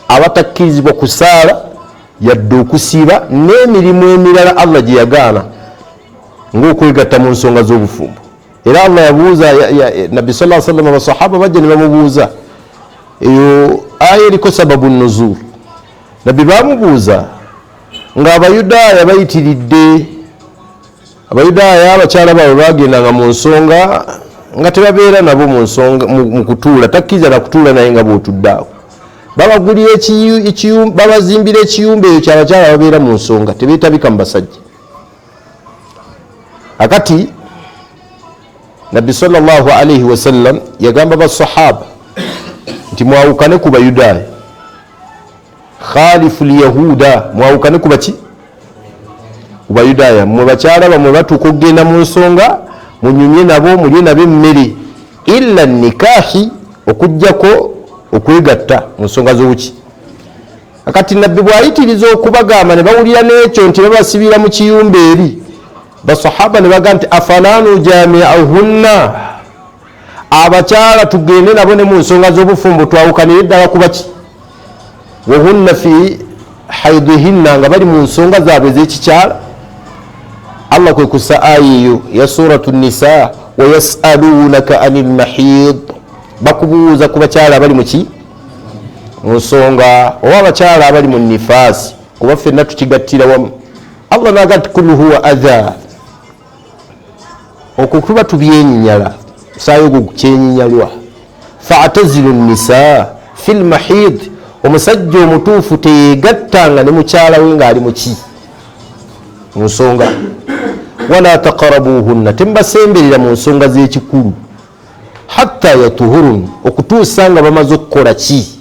aba takkirizibwa kusaala yadde okusiiba n'emirimu emirala Allah gye yagaana ng'okwegatta mu nsonga z'obufumbo. Era Allah yabuuza Nabbi sallallahu alaihi wasallam, abasahaba bajja ne bamubuuza eyo aya eriko sababu nuzul. Nabbi bamubuuza ng'Abayudaaya bayitiridde, Abayudaaya abakyala baabwe bagendanga mu nsonga nga tebabeera nabo mu nsonga mu kutuula, takkiriza na kutuula naye nga bw'otudde awo. Babagulira ekiyumba, babazimbira ekiyumba ekyo ky'abakyala babeera mu nsonga, tebeetabika mu basajja. Akati Nabbi sallallahu alaihi wasallam yagamba basahaba nti mwawukane ku Bayudaaya, khalifu lyahuda, mwawukane ku baki? Ku Bayudaaya. Mwe bakyala bamwe batuuka okugenda mu nsonga munyumye nabo mulye nabo emmere, illa nikahi, okuggyako okwegatta mu nsonga z'obuki. Akati Nabbi bw'ayitiriza okubagamba ne bawulira n'ekyo nti babasibira mu kiyumba eri, basahaba ne bagamba nti afala nujami'uhunna, abakyala tugende nabo ne mu nsonga z'obufumbo twawukanire ddala ku baki? Wahunna fi haidihinna, nga bali mu nsonga zaabwe ez'ekikyala. Allah kwe kussa aya eyo ya suratu Nisa, wa yas'alunaka anil mahid, bakubuuza ku bakyala abali mu ki? Mu nsonga, oba abakyala abali mu nifaasi, kuba ffenna tukigattira wamu. Allah naga nti kullu huwa adha, okwo kuba tubyenyinyala, musaayi ogwo kyenyinyalwa. Fa'tazilu nisa fil mahid, omusajja omutuufu teyegattanga ne mukyala we ng'ali mu ki? Mu nsonga. Wala taqrabuhunna, tembasemberera mu nsonga z'ekikulu, hatta yatuhurun, okutuusa nga bamaze okukola ki?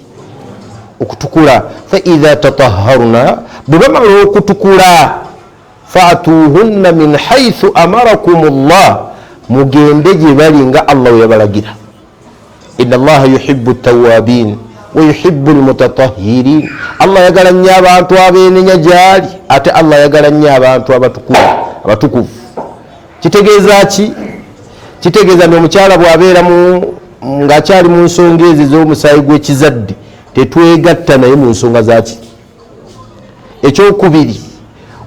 Okutukula. Fa idha tatahharna, bwe bamala okutukula, fa'tuhunna min haythu amarakumullah, mugende gye bali nga Allah we yabalagira. Inna Allaha yuhibbu at-tawwabin wa yuhibbu al-mutatahhirin. Allah yagala nnyo abantu abeenenya gyali, ate Allah yagala nnyo abantu abatukuvu. Kitegeeza ki? Kitegeeza nti omukyala bw'abeera ng'akyali mu nsonga ezo ez'omusaayi gw'ekizadde, tetwegatta naye mu nsonga zaki? Ekyokubiri,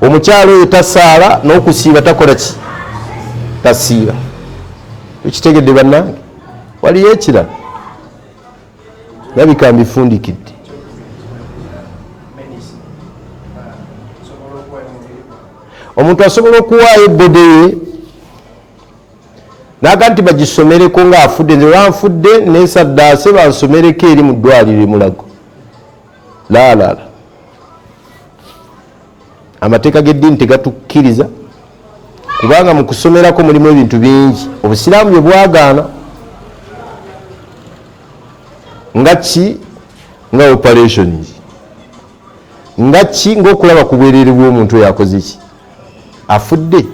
omukyala oyo tasaala n'okusiiba takola ki? Tasiiba. Ekitegedde bannange? Waliyo ekirala? Nabika mbifundikidde. Omuntu asobola okuwaayo ebbode ye naga nti bagisomereko ng'afudde, nze banfudde nesaddaase bansomereko eri mu ddwaliro Mulago. La. Amateeka g'eddiini tegatukkiriza, kubanga mu kusomerako mulimu ebintu bingi Obusiraamu bye bwagaana. Nga ki? Nga operations. Nga ki? Ng'okulaba ku bwereere bw'omuntu oyo akoze ki? Afudde.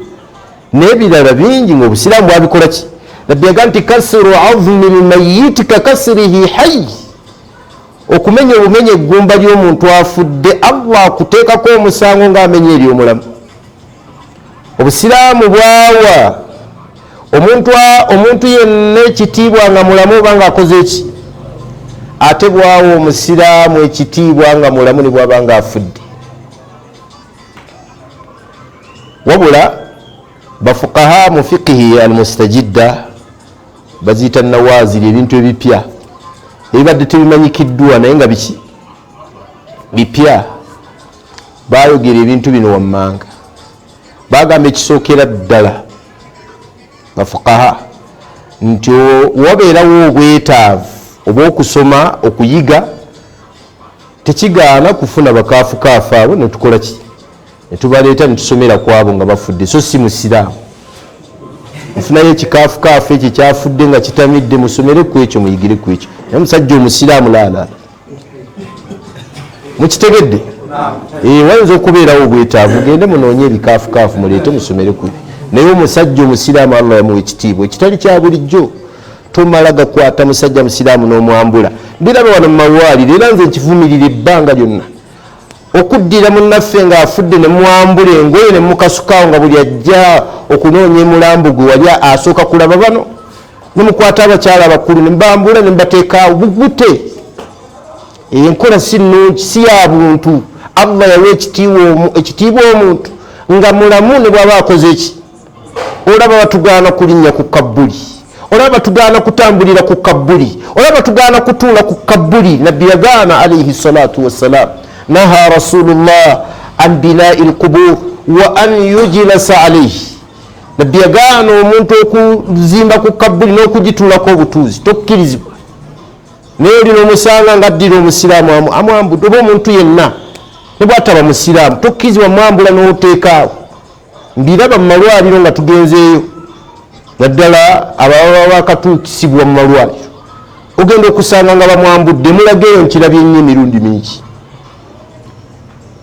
N'ebirala bingi ng'Obusiraamu bwabikola ki? Nabbi yagamba nti kasru azmi lmayiti ka kasrihi hayy, okumenya obumenye eggumba ly'omuntu afudde Allah akuteekako omusango ng'amenya ery'omulamu. obusiraamu bwawa omuntu yenna ekitiibwa nga mulamu oba nga akoze eki, ate bwawa omusiraamu ekitiibwa nga mulamu ne bwaba nga afudde. wabula bafukaha mu fikihi almustajidda baziyita nawaziri, ebintu ebipya ebibadde tebimanyikiddwa naye nga biki bipya, bayogera ebintu bino wammanga. Bagamba ekisookera ddala bafukaha nti wabeerawo obwetaavu obw'okusoma okuyiga, tekigaana kufuna bakaafu abo netukola ki, netubaleeta netusomera ku abo nga bafudde, so si musiraamu. Nfunayo ekikaafu ekyo kyafudde nga kitamidde, musomere ku ekyo muyigire ku ekyo. Naye musajja omusiraamu laala mukitegedde, wayinza okubeerawo obwetaavu, gende munoonye ebikaafu muleete musomere ku ebyo. Naye omusajja omusiraamu Allah yamuwa ekitiibwa ekitali kya bulijjo. Tomala gakwata musajja musiraamu n'omwambula. Mbiraba wano mu malwaliro era nze nkivumirira ebbanga lyonna, okuddira munnaffe ng'afudde ne mwambula engoye ne mukasukaawo nga buli ajja okunoonya emulambo gwe wali asooka kulaba bano, ne mukwata abakyala abakulu ne mbambula ne mbateekaawo bugute. Enkola si nnungi, si ya buntu. Allah yawa ekitiibwa omuntu nga mulamu ne bw'aba akoze eki. Olaba batugaana kulinnya ku kabbuli, olaba batugaana kutambulira ku kabbuli, olaba batugaana kutuula ku kabbuli. Nabbi yagaana alayhi salatu wassalam, naha rasulullah an binai lqubur wa an yujlasa alayhi. Nabbi yagaana omuntu okuzimba ku kabbuli n'okugituulako obutuuzi, tokkirizibwa. Naye olina omusanga ng'addira omusiraamu amwambudde, oba omuntu yenna ne bw'ataba musiraamu tokkirizibwa mwambula n'oteekaawo. Mbiraba mu malwaliro nga tugenzeeyo, naddala ababa bakatuukisibwa mu malwaliro, ogenda okusanga nga bamwambudde, mulageeyo nkirabye nnyo emirundi mingi.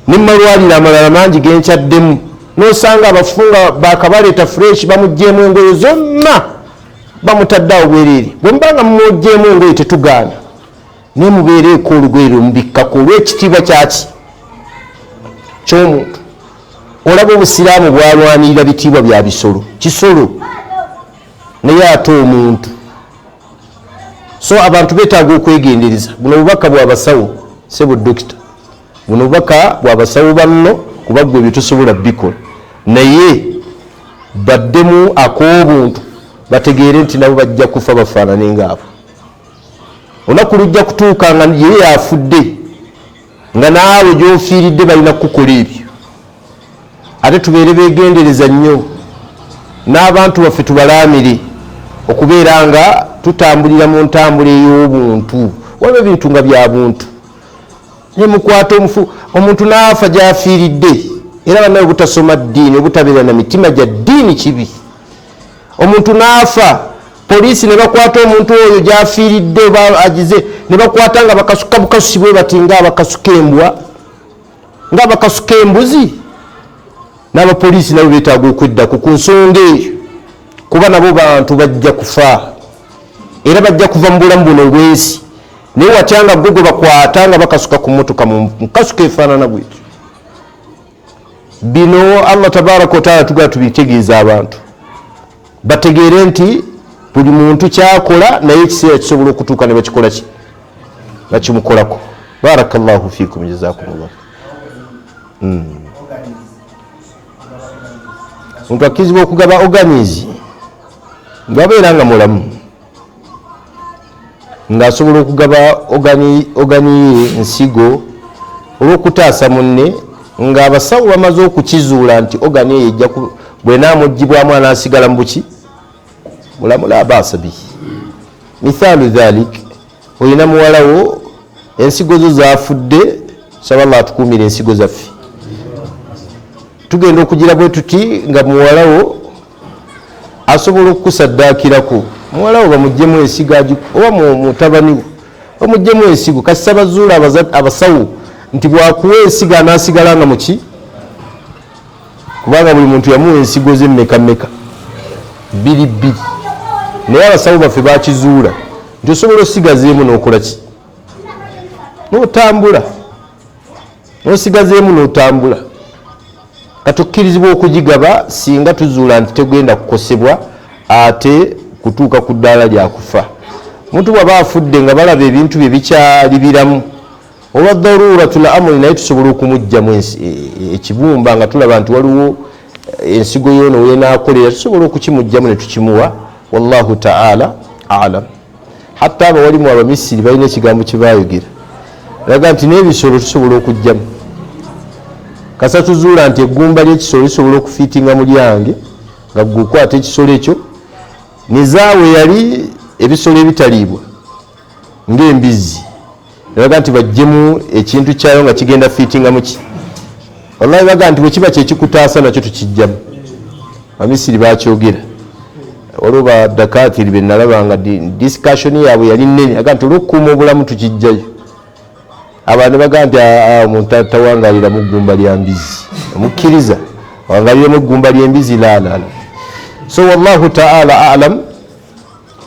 Ne mu malwaliro amalala mangi genkyaddemu, n'osanga abafunga bakabaleeta fresh bamugjeemu engoye zonna bamutaddeawo bwereere. Bwe mubanga mumugjeemu engoye tetugaana, naye mubeereeko olugoye lumubikkako olw'ekitiibwa kyaki ky'omuntu. Olaba obusiraamu bwalwanirira bitiibwa bya bisolo, kisolo naye ate omuntu. So abantu beetaaga okwegendereza. Buno bubaka bwabasawo sebo dokita, buno bubaka bwabasawo banno, kuba gwe byetusobola bikola, naye baddemu ak'obuntu bategeere nti nabo bajja kufa bafaanane ngaabo. Olunaku lujja kutuuka nga ye yafudde nga naawe gy'ofiiridde balina kukola ebyo. Ate tubeere beegendereza nnyo n'abantu baffe tubalaamire okubeera nga tutambulira mu ntambula ey'obuntu. Waliwo ebintu nga bya buntu, naye mukwata omuntu n'afa gy'afiiridde, era bannawe obutasoma ddiini, obutabeera na mitima gya ddiini kibi. Omuntu n'afa, poliisi ne bakwata omuntu oyo gy'afiiridde oba agize, ne bakwata nga bakasuka bukasusi bwe bati ng'abakasuka embwa, ng'abakasuka embuzi. N'abapoliisi nabo beetaaga okweddako ku nsonga eyo, kuba nabo bantu bajja kufa era bajja kuva mu bulamu buno bwensi. Naye watya nga gwe bakwata nga bakasuka ku mmotoka mukasuka efaanana bwetyo. Bino Allah tabaraka wataala tugala tubitegeeza abantu bategeere nti buli muntu kyakola naye ekiseera kisobola okutuuka ne bakikola ki, bakimukolako. Barakallahu fiikum, jazakumullah. Omuntu akkizibwa okugaba organizi ng'abeera nga mulamu, ng'asobola okugaba ogani nsigo olw'okutaasa munne, ng'abasawo bamaze okukizuula nti ogani eyo ejja bw'enaamugibwamu anaasigala mu buki mulamu, la baasa bihi. Mithaalu dhalik, olina muwalawo ensigo zo zaafudde, saba Allah atukuumire ensigo zaffe. Tugenda okugira bwe tuti nga muwalawo asobola okukusaddaakirako, muwalawo bamugjemu ensigo oba mutabani bamugjemu ensigo. Kasita bazuula abasawo nti bwakuwa ensigo anaasigala nga muki, kubanga buli muntu yamuwa ensigo ze mmeka bbiri, naye abasawo baffe bakizuula nti osobola osigazeemu n'okola ki, n'otambula, n'osigazeemu n'otambula. katukkirizibwa okugigaba singa tuzuula nti tegenda kukosebwa ate kutuuka ku ddaala lyakufa. Omuntu bw'aba afudde nga balaba ebintu bye bikyali biramu oba daruratul amri naye tusobola okumugjamu ekibumba nga tulaba nti waliwo ensigo yoono wenaakolera tusobola okukimugjamu ne tukimuwa. Wallahu ta'ala alam. Hatta abawalimu abamisiri balina ekigambo kye baayogera laga nti n'ebisolo tusobola okugjamu. Kasa tuzuula nti eggumba ly'ekisolo lisobola okufiitinga mu lyange nga gwe okwata ekisolo ekyo nizaawe yali ebisolo ebitaliibwa ng'embizi laga nti bajjemu ekintu kyayo nga kigenda fiitinga muki. Wallahi baga nti bwe kiba kyekikutaasa nakyo tukijjamu. Abamisiri bakyogera waliwo badakaatiri be nalaba nga discussion yaabwe yali nnene aga nti olw'okukuuma obulamu tukijjayo. Abantu baga nti omuntu tawangalira mu ggumba lya mbizi omukkiriza wangaliremu eggumba ly'embizi la. So wallahu ta'ala alam.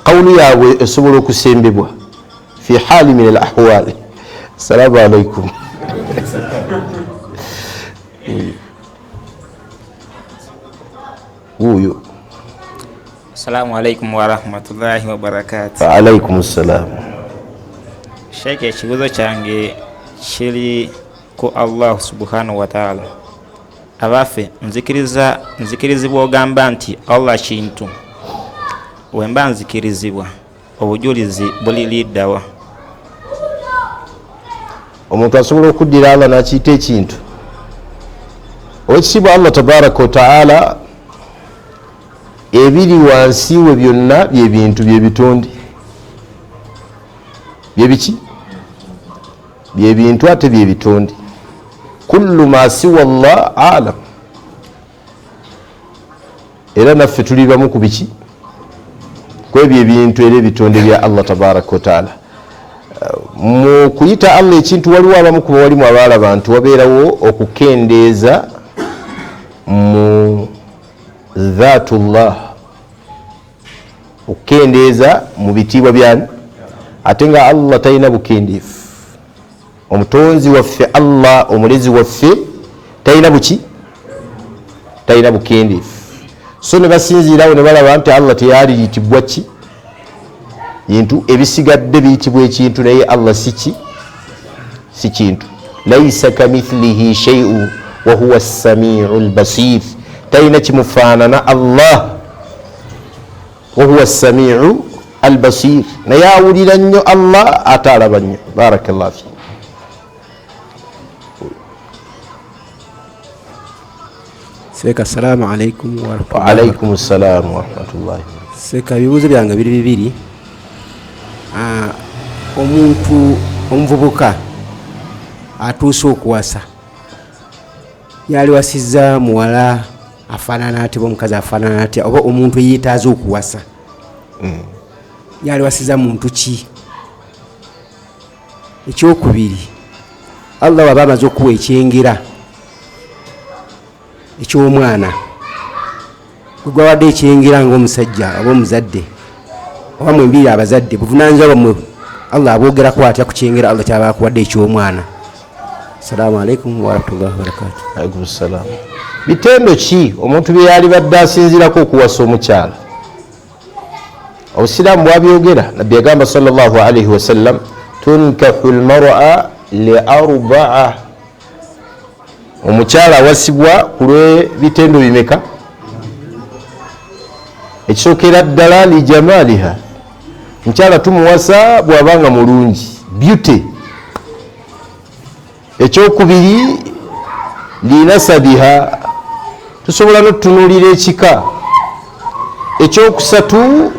Qawlu yaabwe esobola okusembebwa fi hali min al ahwal. Assalamu alaikum. Huyo. Assalamu alaikum wa rahmatullahi wa barakatuh. Wa alaikum assalam. Sheikh, ekibuzo kyange kiri ku Allah subhanahu wa ta'ala. Abafe nzikirizibwa ogamba nti Allah kintu. Wemba nzikirizibwa obujulizi buliliddawa. Omuntu asobola okuddira Allah n'akiyita ekintu. Owekitiibwa Allah tabaraka wa ta'ala ebiri wansi we byonna byebintu byebitonde byebiki byebintu ate byebitonde. Kullu ma siwa Allah alam. Era naffe tuli bamu ku biki kwebyo ebintu era ebitonde bya Allah tabaraka wa ta'ala. Mu kuyita Allah ekintu waliwo abamu kuba walimu abaalaba nti wabeerawo okukendeeza mu dhaatullah, okukendeeza mu bitiibwa byani ate nga Allah talina bukendeefu. Omutonzi waffe Allah omulezi waffe talina buki talina bukendeefu. So ne basinziirawo ne balaba nti Allah teyaliyitibwa ki bintu ebisigadde biyitibwa ekintu naye Allah si kintu. Laisa kamithlihi shay'un wa huwa as-sami'ul basir. Talina kimufaanana Allah wa huwa as-sami'u al-basir. Naye awulira nnyo Allah ate alaba nnyo. Barakallahu fi. Seka assalamu alaikum wa rahmatullahi. Wa alaikum assalam wa rahmatullahi. Seka bibuzo byange bibiri. Omuntu omuvubuka atuuse okuwasa yali wasizza muwala afaanana ati omukazi afaanana ati oba omuntu yeetaaza okuwasa yali wasizza muntu ki? Ekyokubiri, Allah waba amaze okuwa ekyengera eky'omwana gwe wadde ekyengera ng'omusajja oba omuzadde oba mwembiri abazadde buvunaanyizibwa bwammwe Allah aboogerako atya ku kyengera Allah kyaba akuwadde eky'omwana. Assalamu alaikum wa rahmatullahi wa barakatuh. Alaikum assalam. Bitendo ki omuntu bye yali badde asinzirako okuwasa omukyala? Obusiraamu bwabyogera. Nabbi yagamba sallallahu alaihi wasallam tunkahu almar'a li arba'a. Omukyala awasibwa ku lw'ebitendo bimeka? Ekisookera ddala li jamaliha. Mukyala tumuwasa bw'abanga mulungi, beauty. Ekyokubiri linasabiha, tusobola n'otutunuulira ekika. Ekyokusatu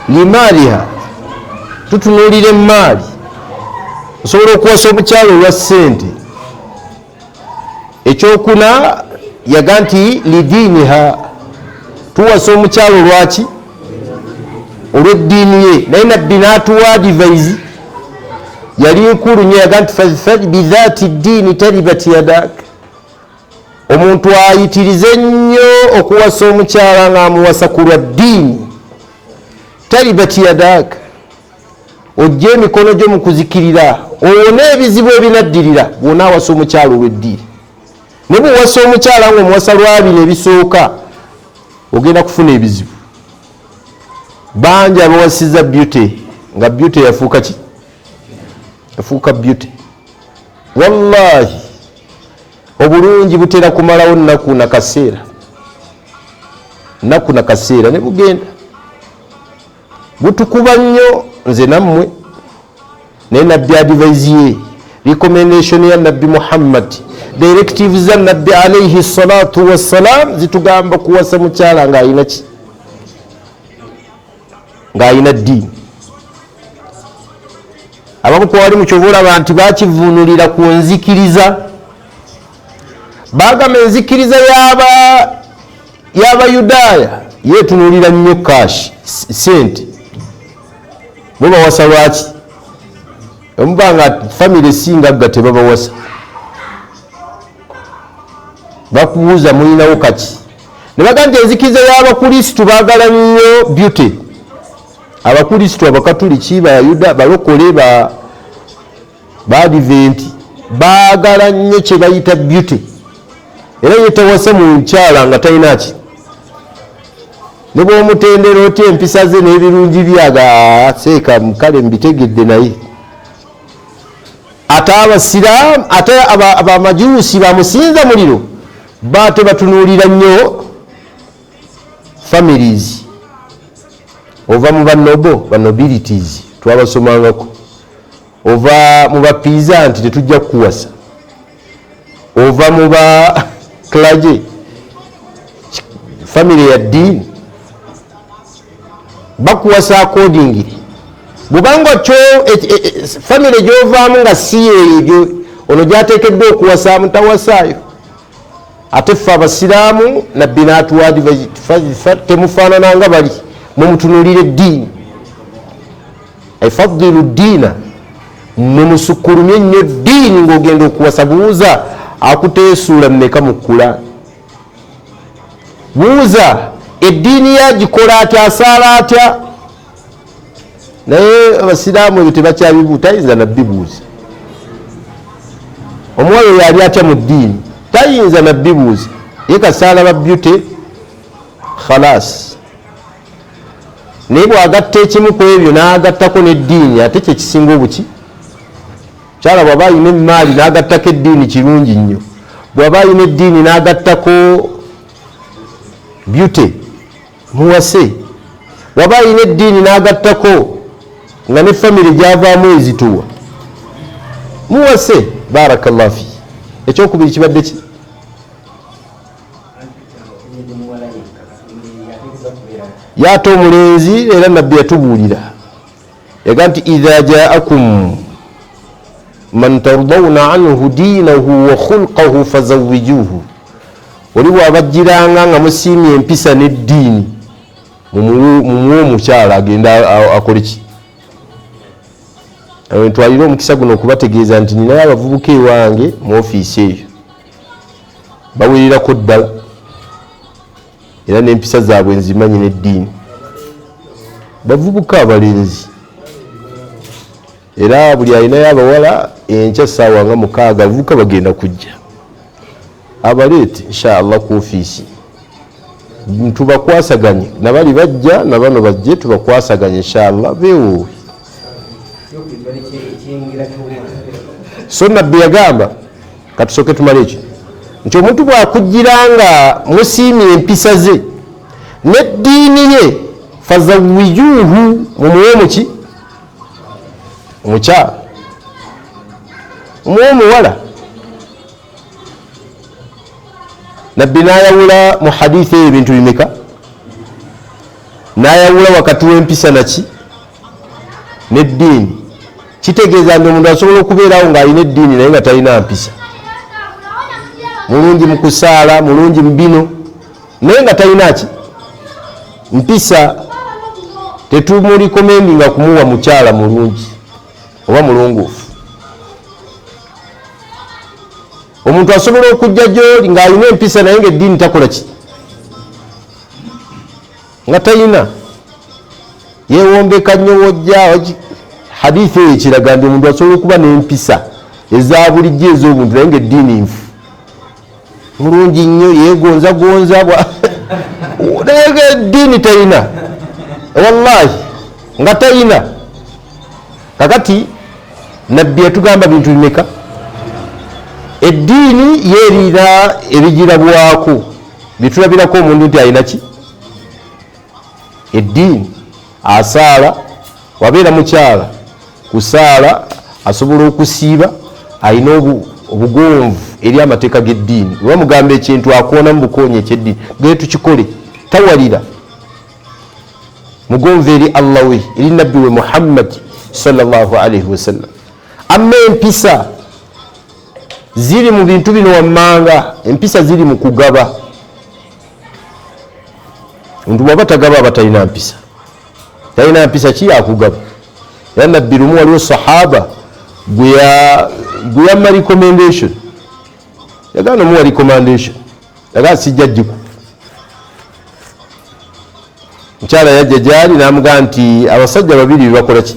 limaaliha, tutunuulira emmaali. Osobola okuwasa omukyala olwa ssente. Ekyokuna yaga nti lidiiniha, tuwasa omukyala olwaki olw'eddiini ye. Naye nabbi n'atuwa advice yali nkulu nnyo yaga nti fadhfar bidhaati ddiini taribat yadak. Omuntu ayitirize nnyo okuwasa omukyala ng'amuwasa ku lwa ddiini. Taribat yadak, ojja emikono gyo mu kuzikirira owone ebizibu ebinaddirira bw'onaawasa omukyala olw'eddiini. ne bwewasa omukyala nga omuwasa lwabiri ebisooka ogenda kufuna ebizibu. Bangi abawasiza beauty nga beauty yafuuka ki? Yafuuka beauty. Wallahi obulungi butera kumalawo nnaku na kaseera, nnaku na kaseera ne bugenda butukuba nnyo. Nze nammwe naye nabbi advise ye, recommendation ya nabbi Muhammad, directives za nabbi alayhi salatu wassalam zitugamba kuwasa mukyala nga ayina ki? Nga ayina ddiini. Abamu kwali mukyovola bantu bakivunulira ku nzikiriza, bagamba enzikiriza y'Abayudaaya yeetunulira nnyo kashi sente, bo bawasa lwaki? Omuba nga famire singa ga tebabawasa, bakubuuza mulinawo kaki? Ne bagamba nti enzikiriza y'Abakristu baagala nnyo beauty. Abakristu Abakatuliki, Bayuda, balokole, Adventi baagala nnyo kye bayita beauty. Era yetawasa mu nkyala nga talina ki? Ne bw'omutendera otya empisa ze n'ebirungi byaga seeka mukale mbitegedde naye. Ate Abasiraamu, ate Abamajuusi bamusinza muliro bate batunuulira nnyo families. Ova mu banobo, banobilities twabasomangako, ova mu bapiiza nti tetujja kukuwasa, ova mu ba klaje, family ya ddiini bakuwasa accordingly. Bubanga kyo family gy'ovaamu nga si ebyo ono gy'ateekeddwa okuwasa mutawasaayo. Ate ffe Abasiraamu nabbi n'atuwadde temufaanana nga bali, mumutunulire ddiini. Ifaddilu ddiina, mumusukkulumye ennyo ddiini ng'ogenda okuwasa. Buuza akuteesuula mmeka mu Qur'an. Buuza eddiini yagikola atya, asaala atya. Naye Abasiraamu ebyo tebakyabibuuza, tayinza nabbi buuza. Omuwala oyo ali atya mu ddiini, tayinza nabbi buuza. Ye kasaala ba beauty khalas. Naye bw'agatta ekimu ku ebyo n'agattako n'eddiini, ate kye kisinga obuki? Kyala bw'aba ayina emmaali n'agattako eddiini kirungi nnyo. Bw'aba ayina eddiini n'agattako beauty, muwase. Bw'aba ayina eddiini n'agattako nga ne family gy'avaamu ezituwa, muwase. Barakallahu fi. Ekyokubiri kibadde ki? Yaata omulenzi, era nabbi yatubuulira yaga nti idha jaakum man tardawna anhu diinahu wa khulqahu fazawwijuhu. Oli bw'abajjiranga nga musiimye empisa n'eddiini, mumuwe omukyala agenda akole ki? Ntwalire omukisa guno okubategeeza nti ninayo abavubuka ewange mu ofiisi eyo bawererako ddala, era n'empisa zaabwe nzimanyi n'eddiini. Bavubuka abalenzi, era buli alinayo abawala enkya ssaawa nga 6 abavubuka bagenda kujja abaleete inshallah ku ofiisi, tubakwasaganye nabali bajja nabano bajje tubakwasaganye inshallah beewuwe. So nabbi yagamba, katusooke tumale ekyo, nti omuntu bw'akugiranga musiimye empisa ze n'eddiini ye, fazawwijuhu, mumuwe muki? Omukyala, mumuwe omuwala. Nabbi n'ayawula mu hadithi eyo ebintu bimeka? N'ayawula wakati w'empisa naki? N'eddiini. Kitegeeza nti omuntu asobola okubeerawo ng'alina eddiini naye nga talina mpisa. Mulungi mu kusaala, mulungi mu bino, naye nga talina ki? Mpisa. Tetumulikomendi kumuwa mukyala mulungi oba mulongoofu. Omuntu asobola okujja gy'oli ng'alina empisa naye ng'eddiini takola ki? Nga talina. Yeewombeka nnyo wojja. Hadithi eyo ekiraga nti omuntu asobola okuba n'empisa eza bulijjo ez'obuntu naye ng'eddiini nfu. mulungi nnyo yegonzagonza naye eddiini talina wallahi nga talina. kakati nabbi yatugamba bintu bimeka? Eddiini yeerira ebigirabwako bitulabirako omuntu nti alina ki? Eddiini asaala, wabeera mukyala kusaala asobola okusiiba, alina obugonvu eri amateeka g'eddiini. Oba mugamba ekintu akoona mu bukonyi ekyeddiini, gwe tukikole, tawalira mugonvu eri Allah we, eri nabbi we Muhammad sallallahu alaihi wasallam. Amma empisa ziri mu bintu bino wammanga, empisa ziri mu kugaba. Omuntu bw'aba tagaba aba talina mpisa. Talina mpisa ki yakugaba? Era nabbi lumu waliwo sahaba gwe yamma recommendation, yagana muwa recommendation, yagana sijja jjiku. Mukyala yajja gyali n'amugamba nti abasajja babiri bebakola ki?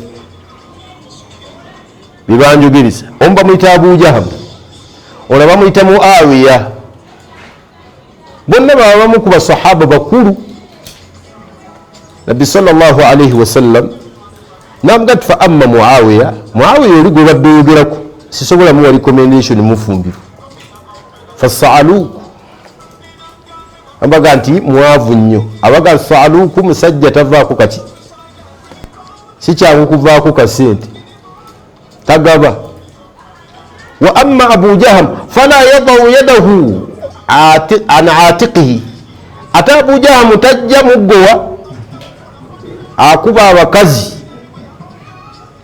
Bebanjogeriza. Omu bamuyita Abu Jaham, olwo bamuyita Muawiya. Bonna baba bamu ku basahaba bakulu. Nabbi sallallahu alaihi wasallam n'amugamba nti fa amma Muawiya, Muawiya oli gwe badde oyogerako sisobola muwa recommendation mufumbiru. Fasaaluku, ambaga nti mwavu nnyo. Abaga Saaluku musajja tavaako kati, si kyangu kuvaako kasente, tagaba. Wa amma Abu Jaham fala yadau yadahu an atiqihi, ate Abu Jaham tajja muggowa akuba abakazi.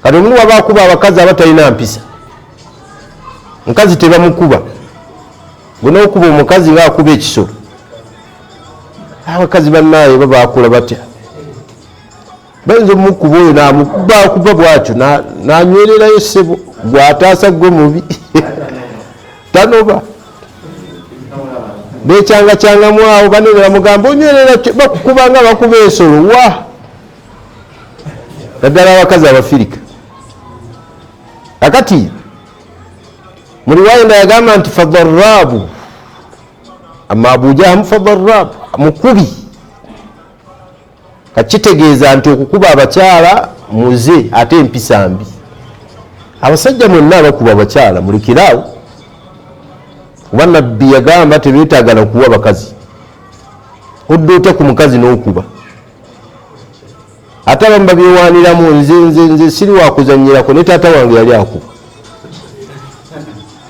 Kati omuntu waba akuba abakazi aba talina mpisa. Mukazi tebamukuba, gwe okuba omukazi nga akuba ekisolo. Abakazi bannaye baba akula batya? Bayinza omukuba oyo namukuba bwatyo nanywererayo ssebo, gwataasa gwe mubi tanoba. Bekyangacyangamu awo banene bamugamba onywerera bakukuba nga bakuba ensolo wa naddala abakazi abafirika. Kakati mu riwaya yagamba nti fadarabu, amma Abu Jaham fadarabu, mukubi. Kakitegeeza nti okukuba abakyala muze ate empisa mbi. Abasajja mwenna bakuba abakyala mulikiraawo, kuba nabbi yagamba tebeetaagana kuwa bakazi. Odda otya ku mukazi n'okuba? Ate abamu babyewaaniramu, nze siri wakuzanyirako, ne taata wange yali akuba,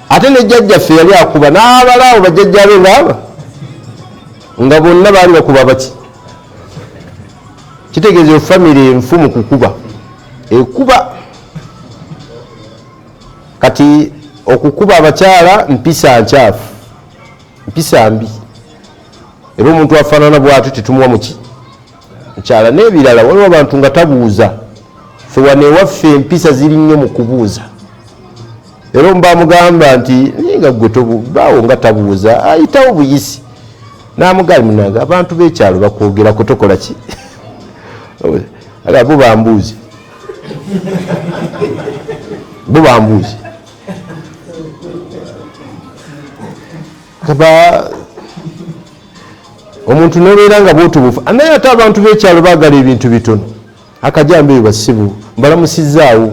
ate ne jjajjaffe yali akuba, n'abalaawo bajjajja be nga bonna baali bakuba baki? Kitegeeza famire enfu mu kukuba ekuba. Kati okukuba abakyala mpisa nkyafu, mpisa mbi. Era omuntu afaanana bw'atyo tetumuwa muki? Mukyala. N'ebirala waliwo abantu nga tabuuza. Ffe wano ewaffe empisa ziri nnyo mu kubuuza. Era omu bamugamba nti nga gwe tobaawo nga tabuuza, ayitawo buyisi. N'amugamba munaga abantu b'ekyalo bakwogerako tokola ki? Bo bambuuze, bo bambuuze. Kaba omuntu n'obeera nga bw'otubuufu, naye ate abantu b'ekyalo baagala ebintu bitono. Akajambo eyo basibu mbalamusizaawo,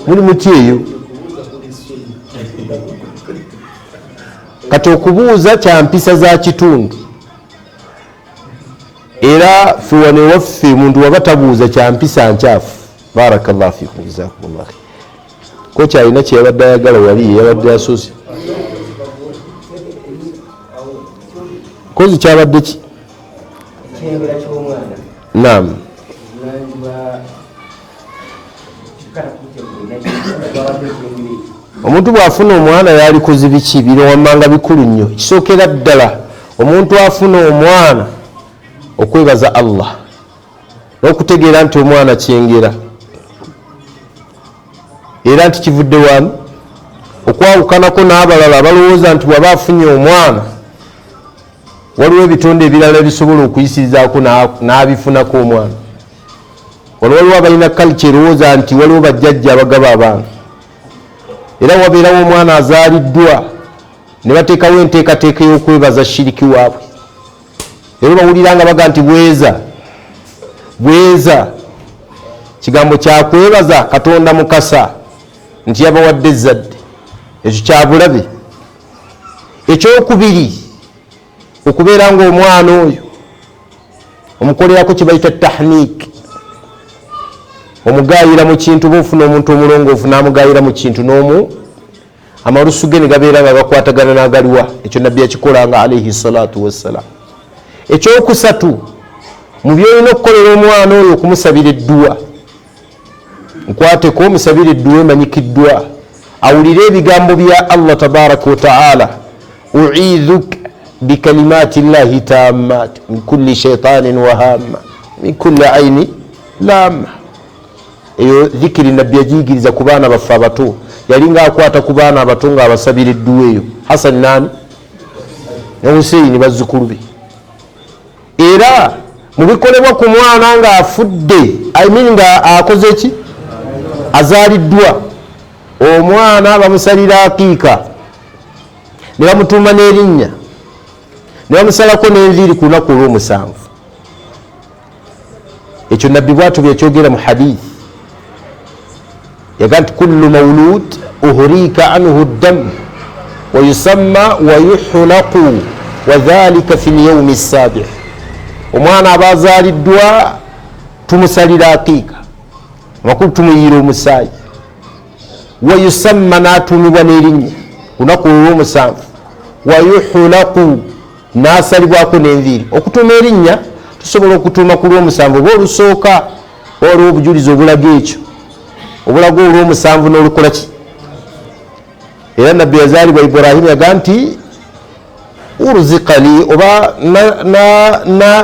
muli muti eyo. Kati okubuuza kya mpisa za kitundu. Era ffe wano ewaffe omuntu waba tabuuza kya mpisa nkyafu. Barakallahu fikum, jazakumullah khair. Ko kyalina kye yabadde ayagala wali yabadde asoose. Kozi kyabadde ki? Naam. Omuntu bw'afuna omwana yali kuzibiki bino wammanga bikulu nnyo. Kisookera ddala omuntu afuna omwana okwebaza Allah n'okutegeera nti omwana kyengera era nti kivudde wanu, okwawukanako n'abalala abalowooza nti bw'aba afunye omwana waliwo ebitonde ebirala bisobola okuyisirizaako n'abifunako omwana. Waliwo abalina kalca erowooza nti waliwo bajjajja abagaba abaana, era wabeerawo omwana azaaliddwa ne bateekawo enteekateeka y'okwebaza shiriki waabwe. Era bawulira nga baga nti bweza kigambo kyakwebaza Katonda mukasa nti yabawadde ezzadde, ekyo kyabulabe. Ekyokubiri okubeera ng'omwana oyo omukolerako kye bayita tahniik, omugayira mu kintu bofuna omuntu omulongoofu n'amugayira mu kintu n'omu amalusu ge ne gabeera nga gakwatagana n'agaliwa. Ekyo nabbi yakikolanga alayhi salatu wassalam. Ekyokusatu mu byolina okukolera omwana oyo okumusabira edduwa, nkwateko omusabira edduwa emanyikiddwa, awulire ebigambo bya Allah tabaraka wa taala, u'idhuka bikalimati llahi tammat min kulli shaitanin wahama min kulli aini lama. Eyo dhikiri nabbi yagiyigiriza ku baana baffe abato, yali ngaakwata ku baana abato ng'abasabira edduwa eyo, Hasan nani ne Huseini bazzukulu be. Era mu bikolebwa ku mwana ng'afudde, nga akoze ki, azaaliddwa, omwana bamusalira akiika ne bamutuuma n'erinnya ne bamusalako n'enviiri ku lunaku olw'omusanvu. Ekyo nabbi bw'atyo byakyogera mu hadithi, yaga nti kullu mawlud uhriika anhu ddam wa yusamma wa yuhlaqu wa dhalika fi lyawmi as-sabih. Omwana aba azaaliddwa tumusalira akiika, amakulu tumuyiira omusaayi, wa yusamma n'atuumibwa n'erinnya ku lunaku olw'omusanvu, wa yuhlaqu n'asalibwako n'enviiri. Okutuuma erinnya tusobola okutuuma ku lw'omusanvu oba olusooka olwo obujulizi obulaga ekyo, obulaga olw'omusanvu n'olukola ki. Era nabbi yazaalibwa Ibrahim yaga nti uruzikali oba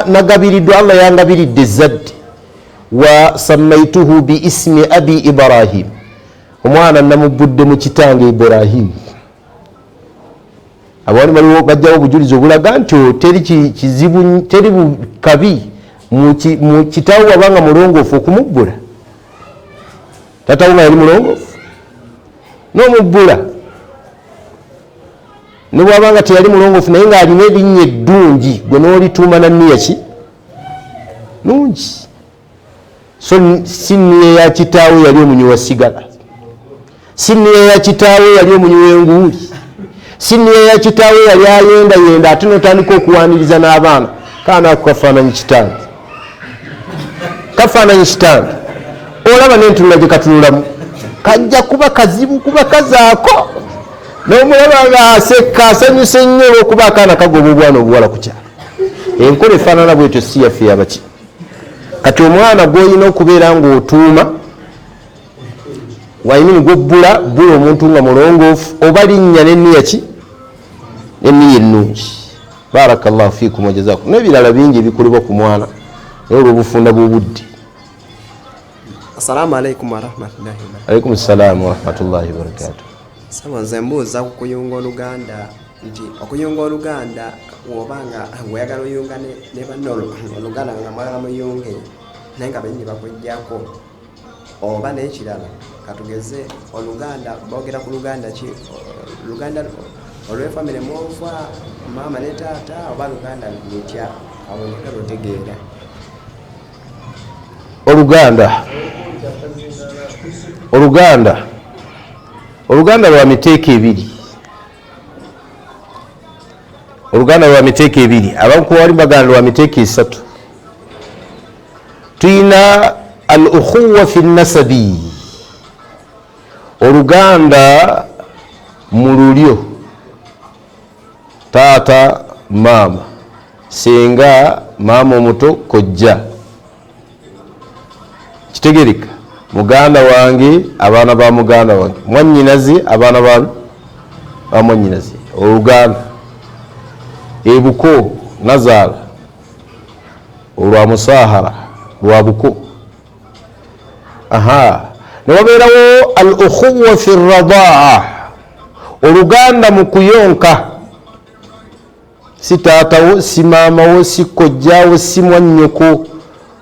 nagabiriddwa, Allah yangabiridde ezzadde, wa sammaituhu bi ismi abi Ibrahim, omwana namubudde mu kitange Ibrahim. Abantu baliwo bajjawo obujulizi obulaga nti teri kizibu, teri kabi mu kitaawo wabanga mulongoofu okumubbula. Tatawo nga yali mulongoofu n'omubbula, ne bwabanga teyali mulongoofu naye ng'alina erinnya eddungi gwe n'olituuma na nniya ki nungi. So si nniya ya kitaawe yali omunywi wa sigala, si nniya ya kitaawe yali omunywi w'enguuli, si nniya ya kitaawe yali ayendayenda ate n'otandika okuwaniriza n'abaana. Kaana ako kafaananyi kitange, kafaananyi kitange. Olaba n'entunula gye katunulamu kajja kuba kazibu kuba kazaako, n'omulaba ng'aseka asanyuse nnyo olw'okuba akaana kagoba obwana obuwala ku kyalo. Enkola efaanana bwetyo si yaffe yabaki. Kati omwana gw'olina okubeera ng'otuuma wayimini gwobbula omuntu nga mulongoofu oba linnya n'enniya ki, n'enniya ennungi. Barakallahu fiikum wa jazakum. N'ebirala bingi ebikolebwa ku mwana naye olw'obufunda bw'obudde. Assalamu alaikum warahmatullahi wabarakatuh. Alaikum assalamu warahmatullahi wabarakatuh. Sawa, nze mbuuza ku kuyunga Oluganda nti okuyunga Oluganda wobanga oyagala oyunga ne banno Oluganda nga mwagala muyunge naye nga bennyini bakujjako, oba n'ekirala katugeze Oluganda boogera ku Luganda ki, Luganda olw'efamire mwofa maama ne taata oba Luganda lutya aboneka lutegeera. Oluganda lwa miteeko ebiri. Oluganda lwa miteeko ebiri, abamu ku bali baganda lwa miteeko esatu. Tuyina al ukhuwa fi nasabi, Oluganda mu lulyo, taata maama, senga maama omuto kojja. Kitegereka, muganda wange abaana ba muganda wange, mwannyinaze abaana ba mwannyinaze. Oluganda ebuko nazaala olwa musahara lwa buko. Newabeerawo al ukhuwa fi radaa, Oluganda mu kuyonka, si taatawo si maamawo si kojjaawo si mwannyoko,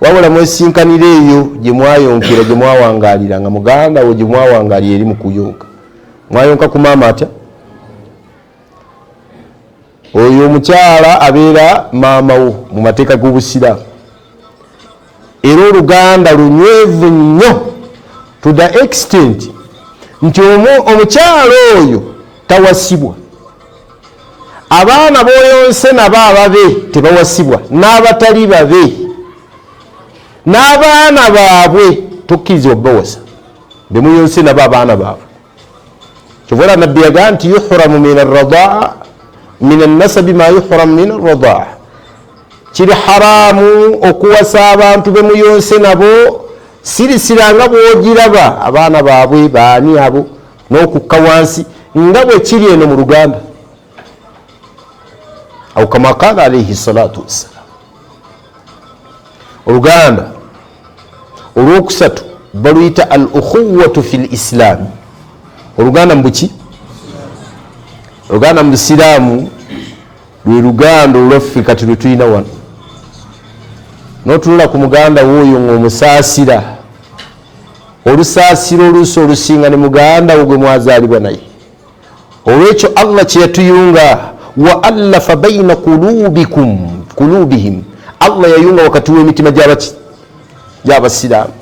wabula mwesinkanira eyo gye mwayonkera gye mwawangaalira nga muganda wo gye mwawangaalira eri mu kuyonka. Mwayonka ku maama atya? oyo omukyala abeera maama wo mu mateeka g'obusiraamu, era oluganda lunywevu nnyo to the extent nti omukyala oyo tawasibwa. Abaana boyonse nabo ababe tebawasibwa, n'abatali babe n'abaana baabwe tokkiriza obbawasa, bemuyonse nabo abaana baabwe. Kyovula nabbi yagaa nti yuhramu min arradaa min annasabi ma yuhramu min arradaa, kiri haramu okuwasa abantu bemuyonse nabo sirisiranga bwogiraba abaana baabwe baani abo n'okukka wansi nga bwe kiri eno mu Luganda. Aw kama qala alayhi salatu wassalam. Oluganda olwokusatu baluyita al ukhuwatu fil islam. Oluganda mbuki? Oluganda mu Busiraamu lwe luganda olwaffe kati lwe tulina wano. N'otunula ku muganda w'oyo ng'omusaasira, olusaasiro oluusi olusinga ne muganda wo gwe mwazaalibwa naye. Olwekyo Allah kye yatuyunga wa allafa baina kulubihim, Allah yayunga wakati w'emitima gy'Abasiraamu.